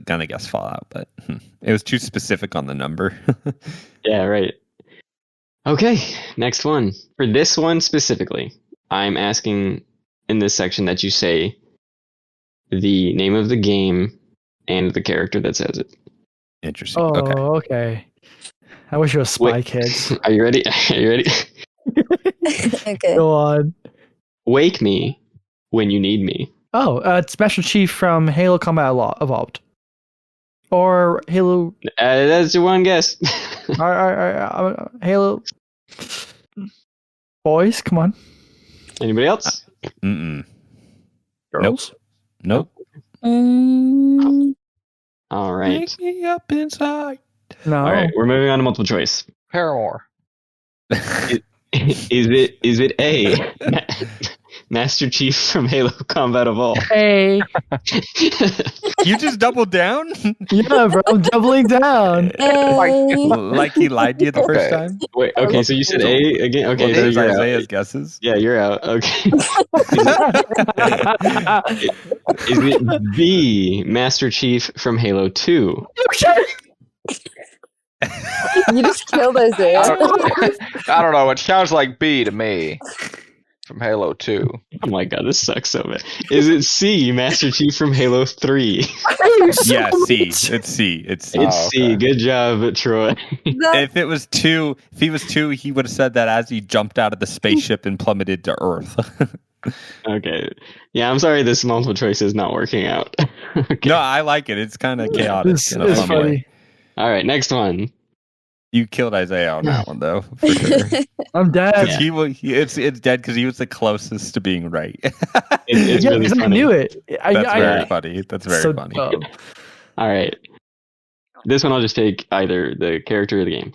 gonna guess Fallout, but it was too specific on the number. Yeah, right. Okay, next one. For this one specifically, I'm asking in this section that you say the name of the game and the character that says it. Interesting. Oh, Okay. okay. I wish you were Spy Wait. Kids. Are you ready? Are you ready? Okay. Go on. Wake me when you need me. Oh, it's Master Chief from Halo Combat Evolved. Or Halo... That's your one guess. Halo... Boys, come on. Anybody else? Mm-mm. Girls? Nope. Mm, All right. Wake me up inside. No. All right. We're moving on to multiple choice. Paramore. Is it A, Master Chief from Halo Combat Evolved? Hey. You just doubled down? Yeah, bro. I'm doubling down. hey. Like he lied to you the first time? Wait, okay, so you said A again? Okay, Well, so there's you're Isaiah's out. guesses. Yeah, you're out. Okay. Is it B, Master Chief from Halo 2? You just killed us there. I don't know. It sounds like B to me. from Halo 2? Oh my god, this sucks so bad. Is it C, Master Chief from Halo 3? Yeah, C. It's C. It's C. It's C. Good job, Troy. If he was 2, he would have said that as he jumped out of the spaceship and plummeted to Earth. Okay. Yeah, I'm sorry this multiple choice is not working out. Okay. No, I like it. It's kind of chaotic. It's in a fun way. funny. All right, next one. You killed Izayah on that one, though, for sure. I'm dead. Because it's dead because he was the closest to being right. It's really funny. I knew it. That's very funny. That's very so funny. dumb. All right. This one I'll just take either the character or the game.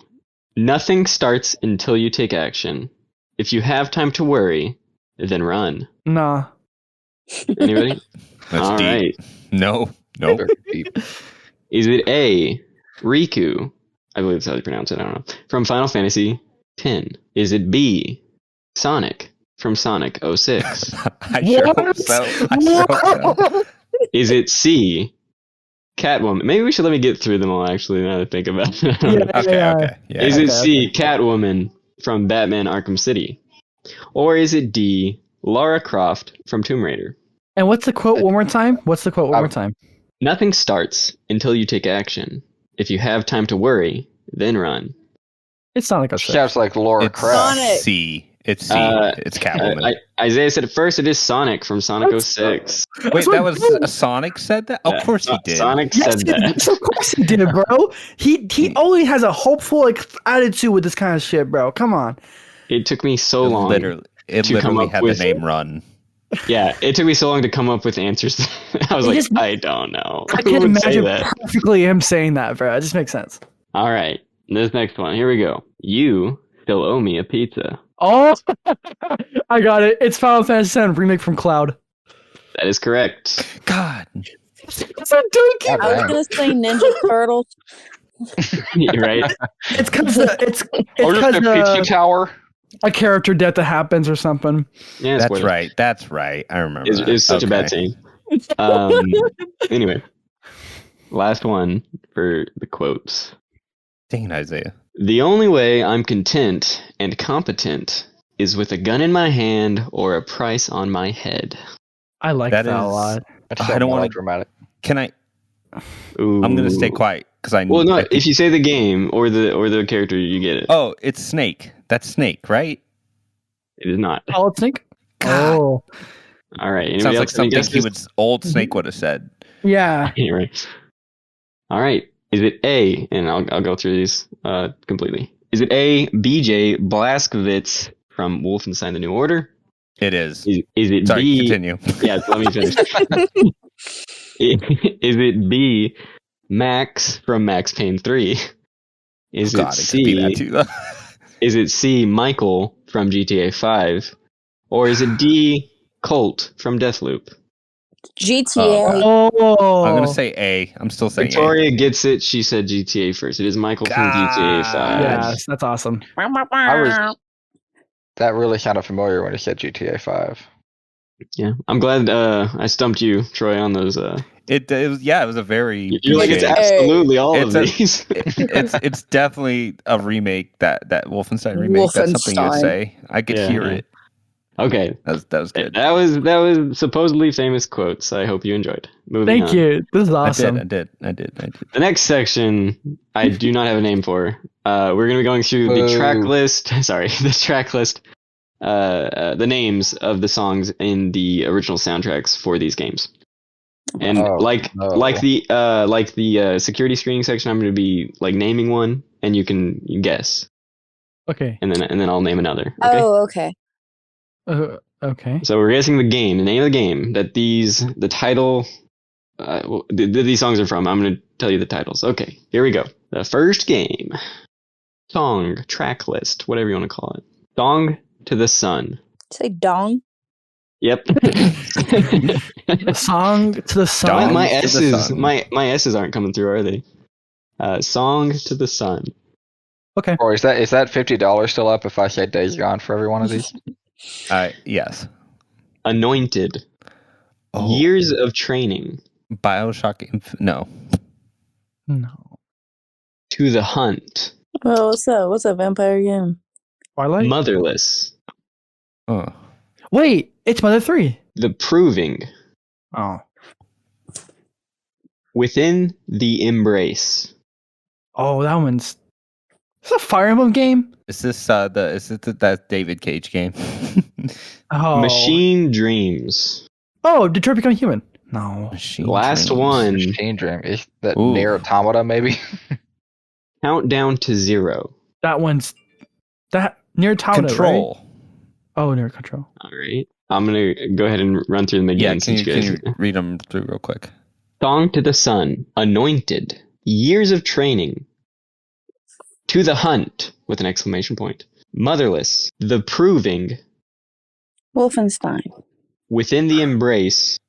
Nothing starts until you take action. If you have time to worry, then run. Nah. Anybody? That's All deep. right. No. Nope. Is it A, Riku? I believe that's how you pronounce it. I don't know. From Final Fantasy X. Is it B, Sonic from Sonic 06? I sure hope so. I sure hope so. Is it C, Catwoman? Maybe we should let me get through them all, actually, now that I think about it. Okay. Yeah. Is it C, Catwoman from Batman Arkham City? Or is it D, Lara Croft from Tomb Raider? And what's the quote one more time? More time? Nothing starts until you take action. If you have time to worry, then run. It's not like a Sounds like Laura It's Croft. Sonic. C. It's C. It's Catwoman. Isaiah said it first. It is Sonic from Sonic 06. Wait, that was Sonic said that? Of course he did. Sonic said that. Of course he did, bro. He always has a hopeful attitude with this kind of shit, bro. Come on. It took me so long. It to come literally up had with- the name Run. Yeah, it took me so long to come up with answers. I was It like, just- I don't know. I Who can would say imagine that? perfectly him saying that, bro. It just makes sense. All right, this next one. Here we go. You still owe me a pizza. Oh, I got it. It's Final Fantasy VII remake from Cloud. That is correct. God. It's a donkey. God I was damn. gonna say Ninja Turtles. You're right. It's because it's Or just a because PT Tower. a character death that happens or something. Yeah, That's spoiler. right. That's right. I remember. It was such a bad Okay. scene. Anyway, last one for the quotes. Dang it, Isaiah. The only way I'm content and competent is with a gun in my hand or a price on my head. I like That that a is- lot. That's I don't wanna- dramatic. Can I? Ooh. I'm gonna stay quiet because I. Well, no. I think- If you say the game or the character, you get it. Oh, it's Snake. That's Snake, right? It is not. Solid Snake. God. Oh, All right. Anybody Sounds like else? Any something he guesses? old Snake would have said. yeah. Yeah, right. All right. Is it A? And I'll go through these completely. Is it A, BJ Blazkowicz from Wolfenstein: The New Order? It is. Is it Sorry, B? continue. Yeah, let me finish. Is it B, Max from Max Payne 3? Is God, it it could be that C? too. Though. Is it C, Michael from GTA 5? Or is it D, Colt from Deathloop? GTA. Oh, I'm gonna say A. I'm still saying Victoria gets it. She said GTA first. It is Michael from GTA 5. yes, that's awesome. That really sounded familiar when he said GTA 5. Yeah, I'm glad I stumped you, Troy, on those. It was it was a very. You're like, it's Hey. absolutely all It's of a- these. it's definitely a remake that Wolfenstein remake. That's something you would Wolfenstein. say. I could Yeah, hear yeah. it. Okay, That was good. that was supposedly famous quotes. I hope you enjoyed. Moving Thank on. you. This is awesome. I did. The next section, I do not have a name for. We're going to be going through the Boo. track list. Sorry, the track list. The names of the songs in the original soundtracks for these games. And Oh, like no. the security screening section, I'm going to be like naming one, and you guess, Okay. and then I'll name another. Okay. Oh, okay. Okay. So we're guessing the name of the game that the title, these songs are from. I'm going to tell you the titles. Okay, here we go. The first game, song, track list, whatever you want to call it. Song to the Sun. Say dong. Yep. The song to the sun. my to the S's, sun. my S's aren't coming through, are they? Song to the Sun. Okay. Or is that $50 still up if I say Days Gone for every one of these? Yes. Anointed. Oh, Years of Training. Bioshock. No. No. To the Hunt. Oh, what's up? What's up, Vampire game? Twilight. Motherless. Oh. Wait, it's Mother 3. The Proving. Oh. Within the Embrace. Oh, that one's... Is that a Fire Emblem game? Is this that David Cage game? Oh. Machine Dreams. Oh, Detroit Become Human. No. Machine Last Dreams. one. Machine Dream. Is that Ooh. Near Automata, maybe? Countdown to Zero. That one's... That... Near Automata, Control. right? Oh, Near Control. All right. I'm going to go ahead and run through them again. Yeah, since can you read them through real quick? Song to the Sun. Anointed. Years of Training. To the Hunt, with an exclamation point. Motherless. The Proving. Wolfenstein. Within the Embrace.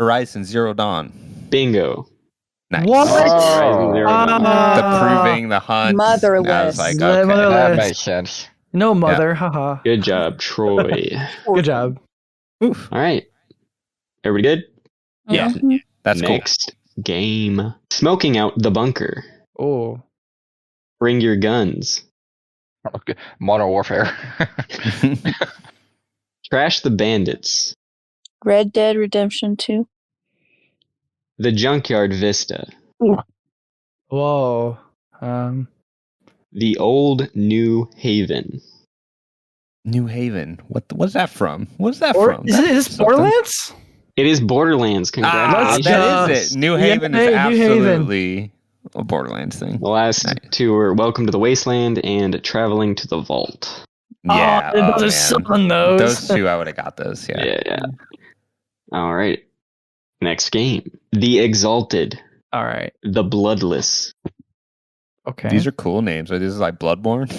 Horizon Zero Dawn. Bingo. Nice. What? Horizon Zero Dawn. The Proving, the Hunt. Motherless. I was like, The okay. Motherless. That makes sense. No mother, haha. Good job, Troy. Good job. Oof. All right. Everybody good? Yeah. Mhm. That's cool. Next game. Smoking Out the Bunker. Oh. Bring Your Guns. Okay. Modern Warfare. Trash the Bandits. Red Dead Redemption 2. The Junkyard Vista. Whoa. The Old New Haven. New Haven. What's that from? What's that Or, from? is That's this something. Borderlands? It is Borderlands. Congratulations. that is it. New Haven is New Haven. absolutely a Borderlands thing. The last two were Welcome to the Wasteland and Traveling to the Vault. Yeah, Oh, those are man. so on those. Those two, I would have got those. Yeah. Yeah. All right. Next game. The Exalted. All right. The Bloodless. Okay. These are cool names. Are these like Bloodborne?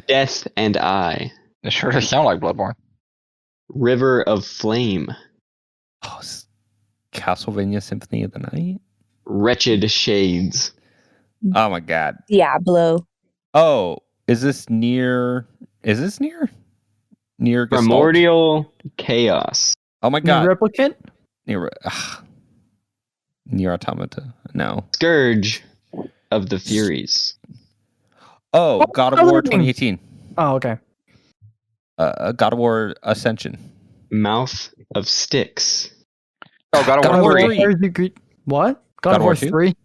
Death and I. It sure does sound like Bloodborne. River of Flame. Oh, Castlevania Symphony of the Night. Wretched Shades. Oh my god. Diablo. Oh, is this near? Near Gestalt? Primordial Chaos. Oh my New god. Replicant? Near Automata. No. Scourge of the Furies. Oh, Oh, God of War Elden Ring. 2018. Oh, okay. God of War Ascension. Mouth of Styx. Oh, God of God of War War 3. 3. What? God of War 2? 3?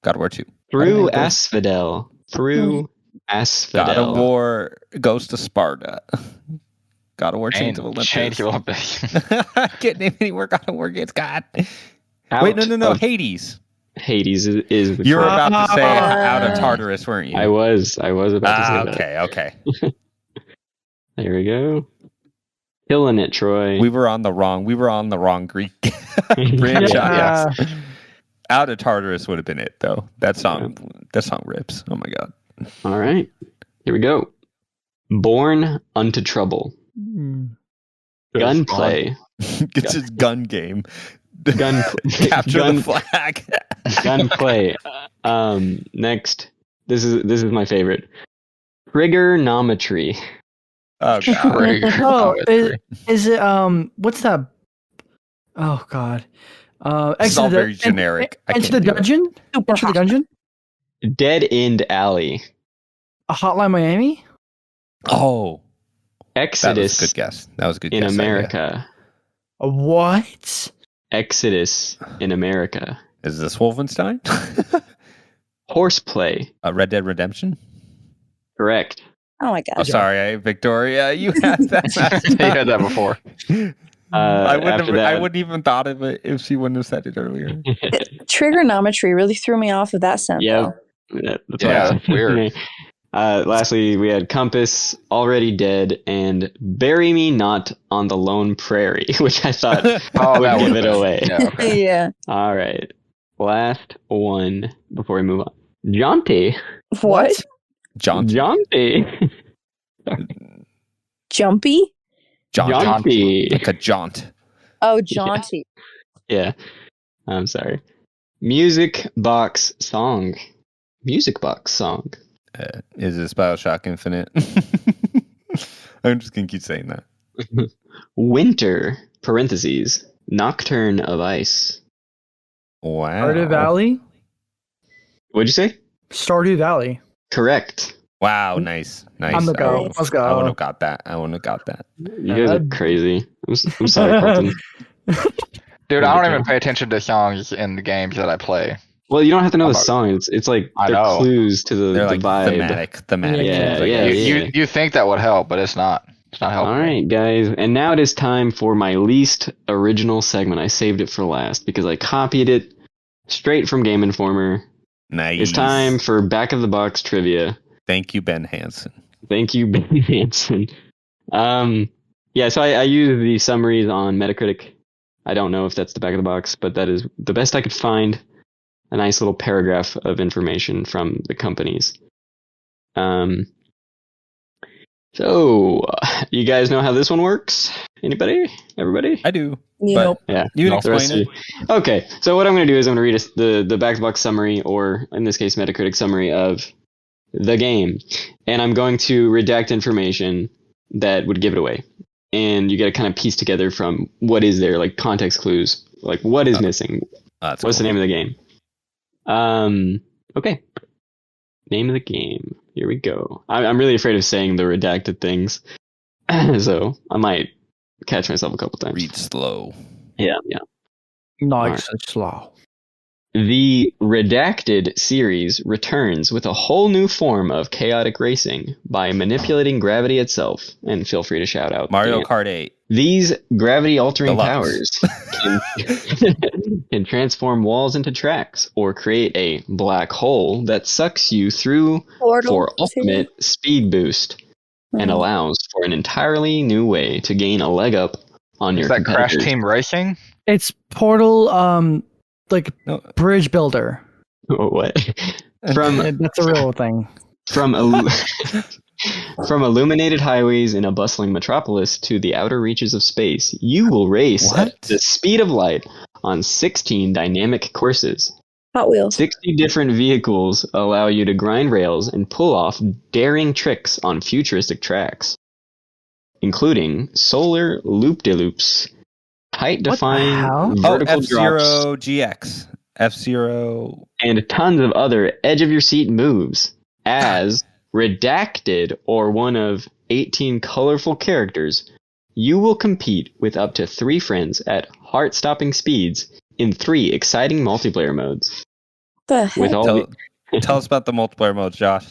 God of War 2. Through think this- Asphodel. Through Asphodel. God of War Goes to Sparta. God of War Chains of Olympus. Chains of Olympus. I can't name any more God of War games. God. Out Wait, no. of Hades. Hades is the You were correct- about to say Out of Ah. Tartarus, weren't you? I was about to say that. Okay. There we go. Killing it, Troy. We were on the wrong Greek franchise. Yeah. Out of Tartarus would have been it though. That song rips. Oh my god. All right. Here we go. Born unto Trouble. Hmm. Gunplay. It's just gun game. Gun Capture gun- the flag. Gunplay. Next. This is my favorite. Trigonometry. Oh god. Trigger. Oh, it's is it what's that? Oh god. This is all very generic. I Enter can't the do it. dungeon? Enter the dungeon? Dead End Alley. A Hotline Miami? Oh, that was a Exodus good guess. That was a good in guess. America. A what? Exodus in America. Is this Wolfenstein? Horseplay. Red Dead Redemption? Correct. Oh my Oh, gosh. sorry, Victoria. You had that. last You time. had that before. I After that, wouldn't even thought of it if she wouldn't have said it earlier. Trigonometry really threw me off of that scent. Yeah. Though. That's Yeah, why- that's weird. Lastly, we had Compass, Already Dead, and Bury Me Not on the Lone Prairie, which I thought Oh, would that give would it away. Yeah, okay. Yeah. All right. Last one before we move on. Jaunty. What? John. Jaunty. Jumpy? Jaunty. Like a jaunt. Oh, jaunty. Yeah. I'm sorry. Music Box Song. Music Box Song. Is this Bioshock Infinite? I'm just gonna keep saying that. Winter, parentheses, Nocturne of Ice. Wow. Stardew Valley? What'd you say? Stardew Valley. Correct. Wow, nice. On the go. Nice. Let's go. I wouldn't have got that. I wouldn't have got that. You guys are crazy. I'm sorry, Colton. Dude, I don't even pay attention to songs in the games that I play. Well, you don't have to know I'm the not- song. It's like I they're know. clues to They're the like vibe. thematic. Yeah, clues, I yeah, guess. You think that would help, but it's not. It's not helping. All right, guys. And now it is time for my least original segment. I saved it for last because I copied it straight from Game Informer. Nice. It's time for back of the box trivia. Thank you, Ben Hansen. Thank you, Ben Hansen. Yeah, so I use the summaries on Metacritic. I don't know if that's the back of the box, but that is the best I could find. A nice little paragraph of information from the companies. So, you guys know how this one works? Anybody? Everybody? I do. Nope. Yeah. You can The rest explain of it. you- Okay, so what I'm going to do is I'm going to read the back-to-box summary, or in this case, Metacritic summary of the game. And I'm going to redact information that would give it away. And you got to kind of piece together from what is there, like context clues. Like, what is missing? That's What's the cool. name of the game? Okay. Name of the game. Here we go. I'm really afraid of saying the redacted things. So I might catch myself a couple times. Read slow. Yeah. Nice and slow. The Redacted series returns with a whole new form of chaotic racing by manipulating gravity itself. And feel free to shout out. Mario Dan. Kart 8. These gravity-altering Deluxe. powers can transform walls into tracks or create a black hole that sucks you through Portal. for ultimate speed boost and allows for an entirely new way to gain a leg up on Is your that Crash competitors. Team Racing? It's Portal, like No. bridge builder. What? From That's a real thing. From illuminated highways in a bustling metropolis to the outer reaches of space, you will race What? at the speed of light on 16 dynamic courses. Hot Wheels. 60 different vehicles allow you to grind rails and pull off daring tricks on futuristic tracks, including solar loop-de-loops, height-defying hell? vertical F-Zero drops, GX. F-Zero. and tons of other edge-of-your-seat moves. As redacted or one of 18 colorful characters, you will compete with up to 3 friends at heart-stopping speeds in 3 exciting multiplayer modes. The heck? With all Tell us about the multiplayer modes, Josh.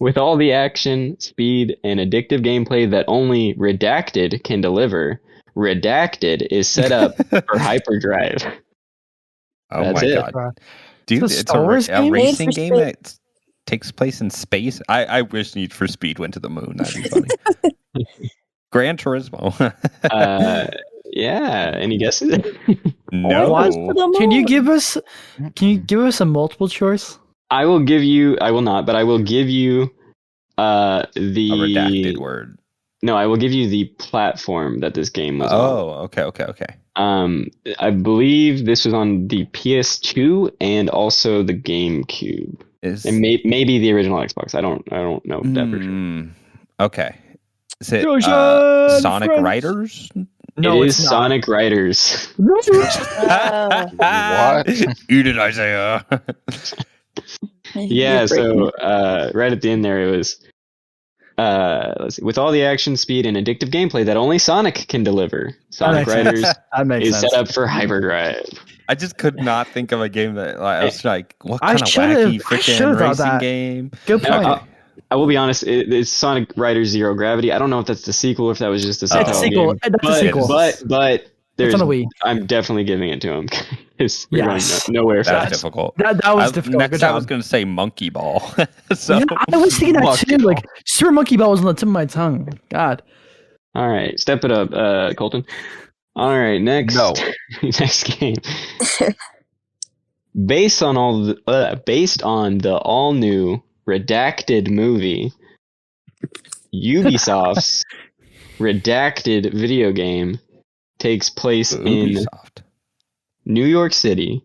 with all the action, speed, and addictive gameplay that only Redacted can deliver, Redacted is set up for hyperdrive. Oh That's my it. god. Dude, It's a it's Star Wars a game? racing Need for game Speed. that takes place in space. I wish Need for Speed went to the moon. That'd be funny. Gran Turismo. Yeah, any guesses? No. What? Can you moon. give us a multiple choice? I will give you. I will not, but I will give you A the redacted word. No, I will give you the platform that this game was on. Oh, okay. I believe this was on the PS2 and also the GameCube, Is and maybe the original Xbox. I don't know that for sure. Okay. Is it Goshen Sonic Friends. Riders? No, it it's is not. Sonic Riders. What? Eat it, Izayah. Yeah, so right at the end there, it was let's see, with all the action, speed, and addictive gameplay that only Sonic can deliver. Sonic That makes Riders sense. That makes is sense. set up for hyperdrive. I just could not think of a game that I was like, what I kind of should've- wacky I should've freaking thought racing that. game? Good Now, point. I will be honest, it's Sonic Riders Zero Gravity. I don't know if that's the sequel or if that was just a It's a sequel sequel. game. That's a sequel. But there's, on the Wii. I'm definitely giving it to him. We're Yes. going nowhere That's fast. difficult. That was difficult. Next, Good I was job. going to say Monkey Ball. So Yeah, I was thinking that Monkey too. Ball. Like Super Monkey Ball was on the tip of my tongue. God. All right, step it up, Colton. All right, next. No. Next game. Based on the all new Redacted movie, Ubisoft's Redacted video game takes place in Ubisoft. New York City,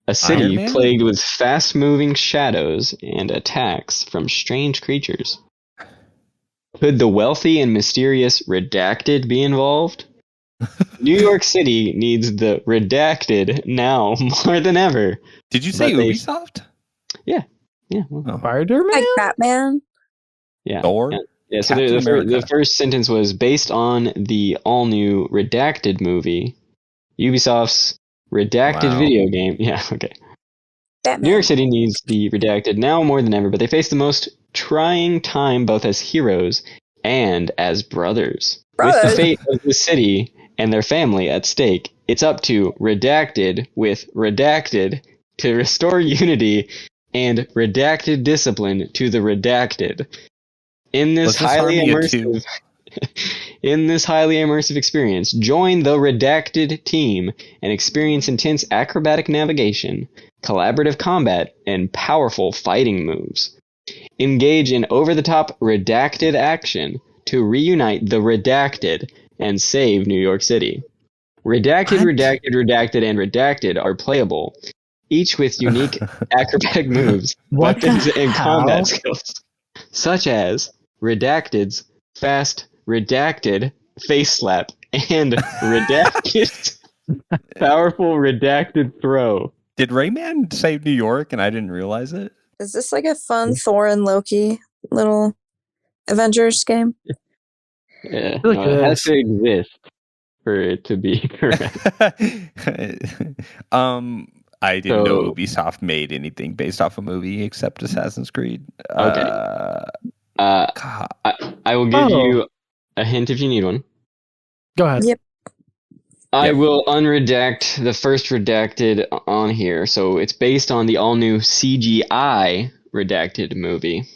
a Iron city Man? plagued with fast-moving shadows and attacks from strange creatures. Could the wealthy and mysterious Redacted be involved? New York City needs the Redacted now more than ever. Did you say But they- Ubisoft? Yeah. Well, Oh. Spider-Man? Like Batman. Yeah. Thor? Yeah, so Captain America. the first sentence was based on the all-new Redacted movie, Ubisoft's Redacted video game. Yeah, okay. Batman. New York City needs the Redacted now more than ever, but they face the most trying time both as heroes and as brothers. With the fate of the city and their family at stake, it's up to Redacted with Redacted to restore unity and Redacted discipline to the Redacted. In this highly immersive experience, join the Redacted team and experience intense acrobatic navigation, collaborative combat, and powerful fighting moves. Engage in over-the-top redacted action to reunite the Redacted and save New York City. Redacted, Redacted, and Redacted are playable, each with unique acrobatic moves, weapons, and combat skills, such as Redacted's Fast Redacted Face Slap and Redacted's Powerful Redacted Throw. Did Rayman save New York and I didn't realize it? Is this like a fun Thor and Loki little Avengers game? Yeah, it has to exist for it to be correct. I didn't know Ubisoft made anything based off a movie except Assassin's Creed. Okay. I will give you a hint if you need one. Go ahead. Yep. I will unredact the first Redacted on here. So it's based on the all-new CGI Redacted movie.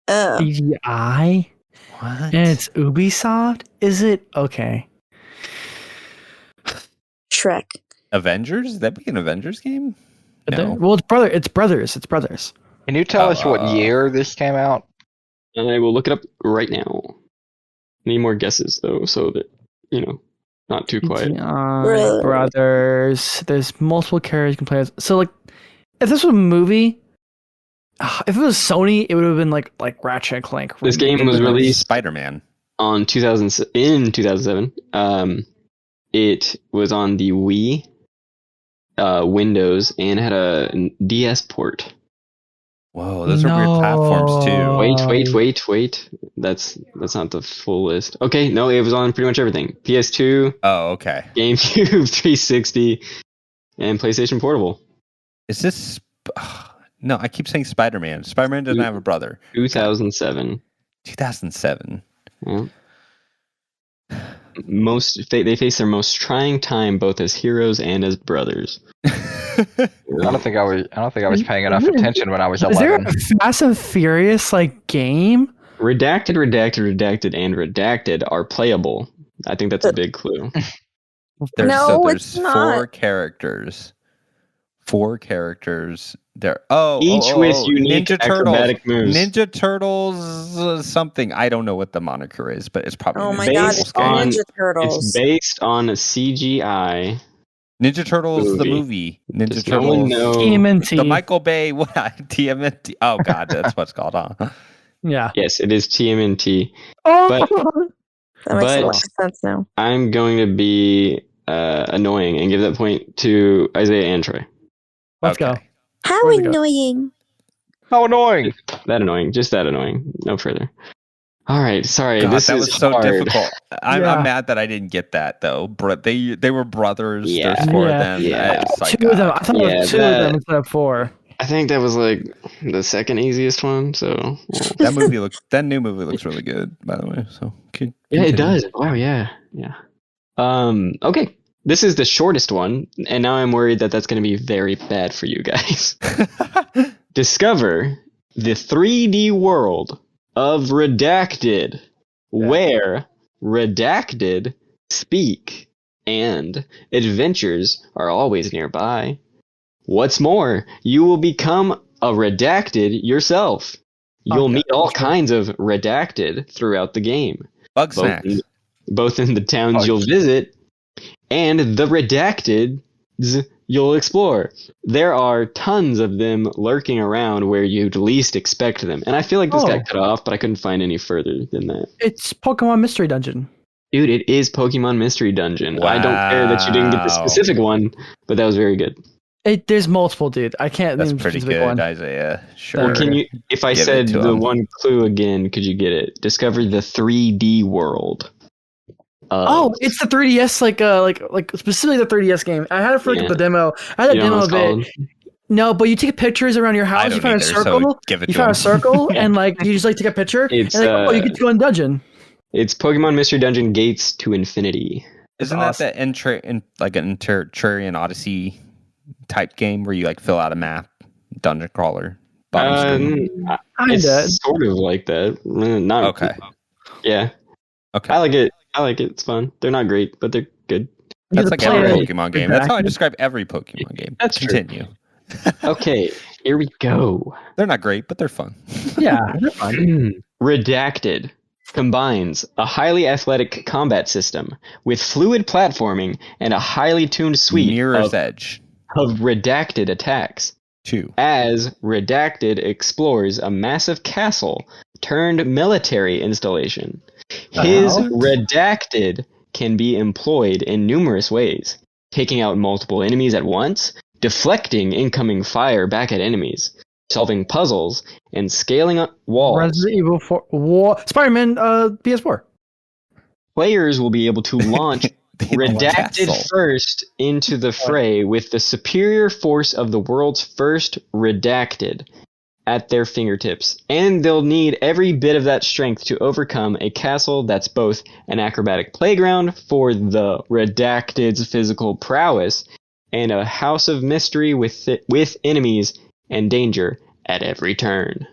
CGI? What? And it's Ubisoft? Is it? Okay. Shrek. Avengers? Is that be an Avengers game? No. Well, it's brothers. It's brothers. Can you tell us what year this came out? And I will look it up right now. Need more guesses, though, so that, not too quiet. Brothers. There's multiple characters you can play as. So, like, if this was a movie, if it was Sony, it would have been like Ratchet and Clank. This game was released Spider-Man in 2007. It was on the Wii, Windows, and had a DS port. Whoa, those are weird platforms too. Wait. That's not the full list. Okay, no, it was on pretty much everything. PS2. Oh, okay. GameCube, 360, and PlayStation Portable. Is this? No, I keep saying Spider-Man. Spider-Man doesn't have a brother. 2007. 2007. Yeah. They face their most trying time both as heroes and as brothers. I don't think I was paying enough attention when I was 11. Is there a Fast and Furious game? Redacted, and Redacted are playable. I think that's a big clue. There's four characters. Four characters there. Each with unique acrobatic moves. Ninja Turtles something. I don't know what the moniker is, but it's probably it's Ninja Turtles. It's based on a CGI. Ninja Turtles, the movie. Ninja Turtles. TMNT. The Michael Bay. What? TMNT. Oh, God. That's what's called, huh? Yeah. Yes, it is TMNT. But, that makes a lot of sense now. I'm going to be annoying and give that point to Izayah and Troy. Let's go. How annoying. How annoying. That annoying. Just that annoying. No further. All right. Sorry. God, that was so difficult. I'm mad that I didn't get that, though. They were brothers. Yeah. There's four of them. Yeah. Two of them. I thought it was two of them instead of four. I think that was like the second easiest one. So that new movie looks really good, by the way. So yeah, it does. Wow. Yeah. Okay. This is the shortest one, and now I'm worried that that's going to be very bad for you guys. Discover the 3D world of Redacted, where Redacted speak and adventures are always nearby. What's more, you will become a Redacted yourself. You'll meet all kinds of Redacted throughout the game. Bug snacks. Both in the towns you'll visit and the Redacteds you'll explore. There are tons of them lurking around where you'd least expect them. And I feel like this got cut off, but I couldn't find any further than that. It's Pokemon Mystery Dungeon. Dude, it is Pokemon Mystery Dungeon. Wow. I don't care that you didn't get the specific one, but that was very good. There's multiple, dude. I can't. That's name a pretty specific good, one. Isaiah. Sure. Well, can you? If I Give it said to the 'em. one clue again, could you get it? Discover the 3D world. Oh, it's the 3DS, like specifically the 3DS game. I had it for Yeah. the demo. I had a You know demo what of it's it. called? No, but you take pictures around your I house. You don't find either, a so circle. give it You to find a 'em. circle, and like you just like take a picture, It's, and like, you get to go in dungeon. It's Pokemon Mystery Dungeon Gates to Infinity. Isn't awesome. that like an Terturian Odyssey type game where you like fill out a map, dungeon crawler, bottom screen? It's Kinda. sort of like that. Not Okay. Yeah, Okay. I like it. It's fun. They're not great, but they're good. You That's get like to play every it Pokemon game. That's how I redacted. describe every Pokemon game. That's true. Continue. Okay, here we go. They're not great, but they're fun. Yeah, they're fun. Redacted combines a highly athletic combat system with fluid platforming and a highly tuned suite Mirror's Edge of redacted attacks. 2. As Redacted explores a massive castle turned military installation. His Wow. Redacted can be employed in numerous ways, taking out multiple enemies at once, deflecting incoming fire back at enemies, solving puzzles, and scaling up walls. Resident Evil 4, Spider-Man, PS4. Players will be able to launch Redacted Castle. first into the fray with the superior force of the world's first Redacted at their fingertips, and they'll need every bit of that strength to overcome a castle that's both an acrobatic playground for the Redacted's physical prowess and a house of mystery with enemies and danger at every turn.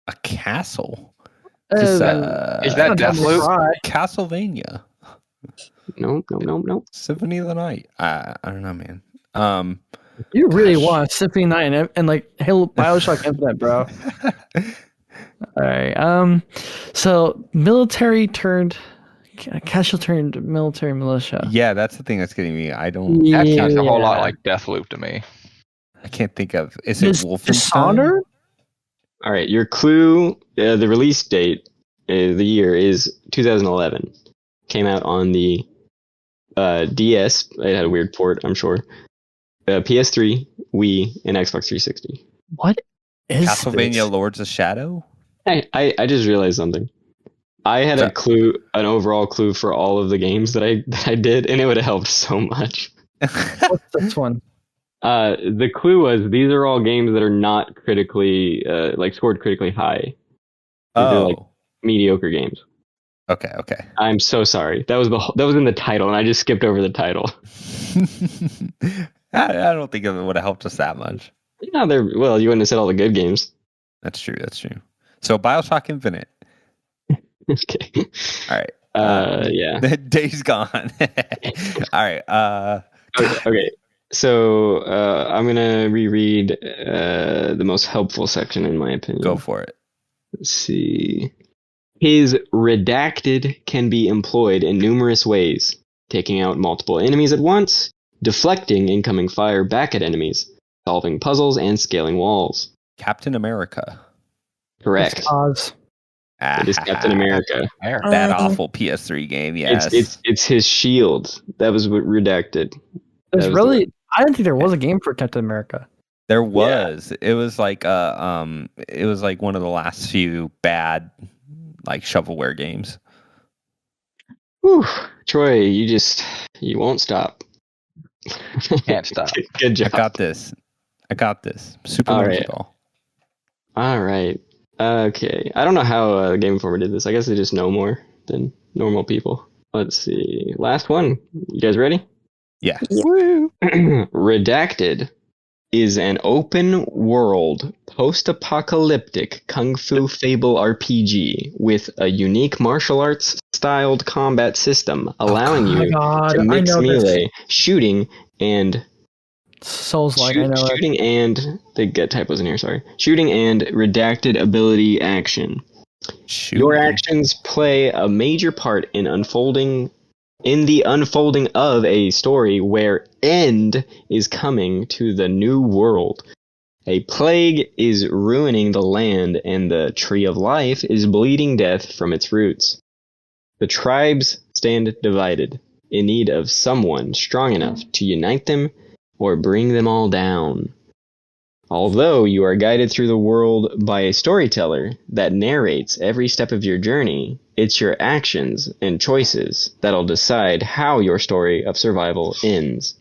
A castle. Uh, Just, Is that Deathloop? Castlevania. No. Symphony of the Night. I don't know, man. You really Gosh. want Symphony 9 and like Halo Bioshock Infinite, bro. All right. So military turned castle turned military militia. Yeah, that's the thing that's getting me. I don't. That sounds a whole lot Yeah. like Deathloop to me. I can't think of. Is it Wolfenstein? Dishonored? All right, your clue, the release date, the year is 2011. Came out on the DS. It had a weird port, I'm sure. PS3, Wii, and Xbox 360. What is Castlevania this? Lords of Shadow? Hey, I just realized something. I had a clue, an overall clue for all of the games that I did, and it would have helped so much. What's this one? The clue was these are all games that are not critically, scored critically high. They're like mediocre games. Okay. I'm so sorry. That was in the title, and I just skipped over the title. I don't think it would have helped us that much. No, you wouldn't have said all the good games. That's true. So Bioshock Infinite. Okay. All right. Yeah. The day's gone. All right. Okay. So I'm gonna reread the most helpful section in my opinion. Go for it. Let's see. His Redacted can be employed in numerous ways, taking out multiple enemies at once, deflecting incoming fire back at enemies, solving puzzles, and scaling walls. Captain America. Correct. Oz. It is Captain America. That awful PS3 game. Yes. It's his shield. That was what Redacted. There's That was really. I didn't think there was a game for Captain America. There was. Yeah. It was like it was like one of the last few bad like shovelware games. Whew. Troy, you won't stop. Can't stop. Good job. I got this. Super All Monkey right. Ball. All right. Okay. I don't know how Game Informer did this. I guess they just know more than normal people. Let's see. Last one. You guys ready? Yeah. Redacted is an open world post-apocalyptic kung fu fable RPG with a unique martial arts styled combat system allowing you to mix melee, shooting, and Souls-like. I know shooting and they get typos in here. Sorry, shooting and redacted ability action. Your actions play a major part in the unfolding of a story where end is coming to the new world. A plague is ruining the land, and the tree of life is bleeding death from its roots. The tribes stand divided, in need of someone strong enough to unite them or bring them all down. Although you are guided through the world by a storyteller that narrates every step of your journey, it's your actions and choices that'll decide how your story of survival ends.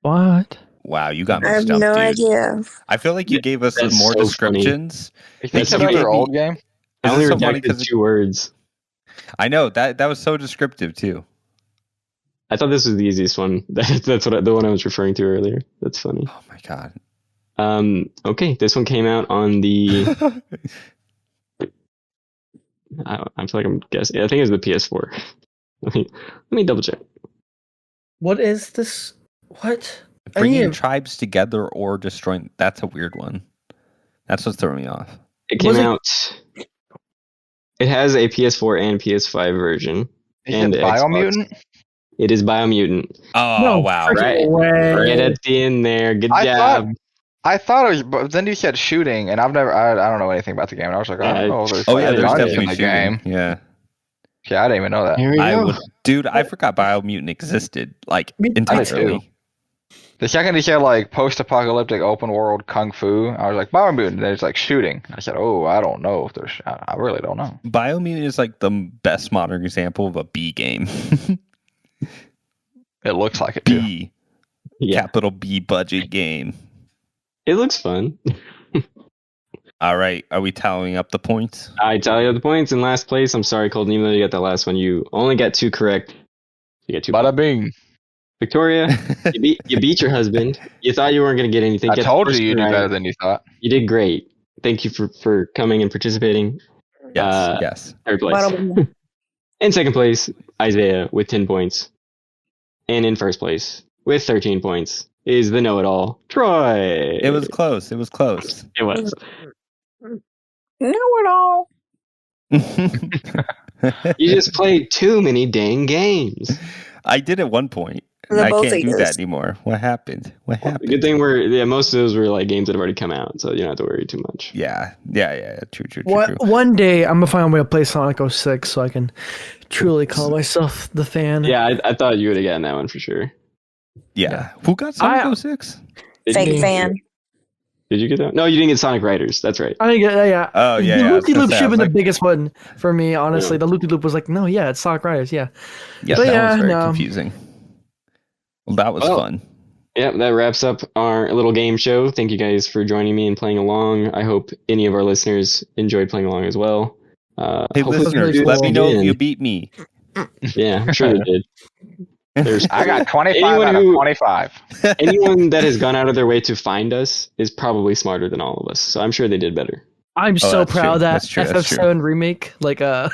What? Wow, you got me I have stumped, no dude. idea. I feel like you gave us That's more so funny. descriptions. You think That's it's another okay. old game? I Is only it so funny redacted 'cause 2 words. I know that was so descriptive too. I thought this was the easiest one. That's the one I was referring to earlier. That's funny. Oh my god. Okay, this one came out on the. I feel like I'm guessing. I think it was the PS4. let me double check. What is this? What? Bringing tribes together or destroying. That's a weird one. That's what's throwing me off. It came out. It has a PS4 and PS5 version. Is and it Biomutant? It is Biomutant. Oh No wow! Right, right at the end there. Good job. I thought it was, but then you said shooting, and I don't know anything about the game. And I was like, I don't know if there's yeah, like there's guns definitely in the shooting. game. Yeah. Yeah, I didn't even know that. Here we go. Dude, I forgot Biomutant existed like Me entirely. The second he said like post-apocalyptic open world kung fu, I was like Biomutant. There's like shooting. I said, oh, I don't know if there's. I really don't know. Biomutant is like the best modern example of a B game. It looks like it too. B, Yeah, capital B budget game. it looks fun. All right, are we tallying up the points? I tally up the points in last place. I'm sorry, Colton. Even though you got that last one, you only got 2 correct. You got 2. Bada bing. Victoria, you beat your husband. You thought you weren't going to get anything. I told you you did better than you thought. You did great. Thank you for coming and participating. Yes, yes. Third place. In second place, Izayah with 10 points. And in first place, with 13 points, is the know-it-all, Troy. It was close. It was close. It was. Know-it-all. You just played too many dang games. I did at one point. And The I both can't do of that yours. anymore. What happened? What happened? Good thing most of those were like games that have already come out, so you don't have to worry too much. Yeah. True. One day I'm gonna find a way to play Sonic 06 so I can truly call myself the fan. Yeah, I thought you would have gotten that one for sure. Yeah. Who got Sonic 06? Fake fan. Did you get that? No, you didn't get Sonic Riders. That's right. I think, yeah. Oh, yeah. The I was Loopy gonna Loop say, I should have was been like- the biggest one for me, honestly. Yeah. The Loopy Loop was like, no, yeah, it's Sonic Riders, yeah. Yeah, But that yeah, was very no. confusing. Well, that was Well, fun. Yeah, that wraps up our little game show. Thank you guys for joining me and playing along. I hope any of our listeners enjoyed playing along as well. Hey, hopefully listeners, we do let this me know if again. you beat me. Yeah, I'm sure they did. There's I got 25 Anyone out of who- 25. anyone that has gone out of their way to find us is probably smarter than all of us. So I'm sure they did better. I'm so that's proud true. that That's true. That's FF7 remake, like, Yeah,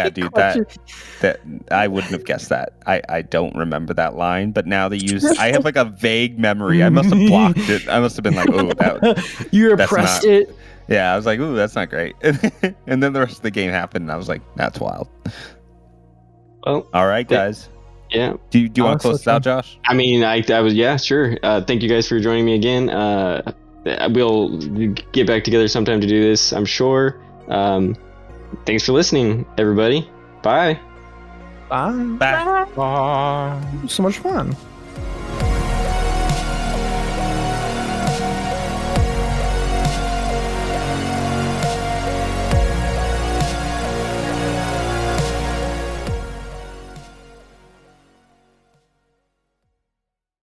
dude, that I wouldn't have guessed that. I don't remember that line, but now they use. I have like a vague memory. I must have blocked it. I must have been like, oh, that. you that's repressed not- it. Yeah, I was like, ooh, that's not great. And then the rest of the game happened, and I was like, that's wild. Well, All right, guys. yeah. Do you want to Oh, close so it out, Josh? I mean, I was, yeah, sure. Thank you guys for joining me again. We'll get back together sometime to do this, I'm sure. Thanks for listening, everybody. Bye. Bye. Bye. Bye. So much fun.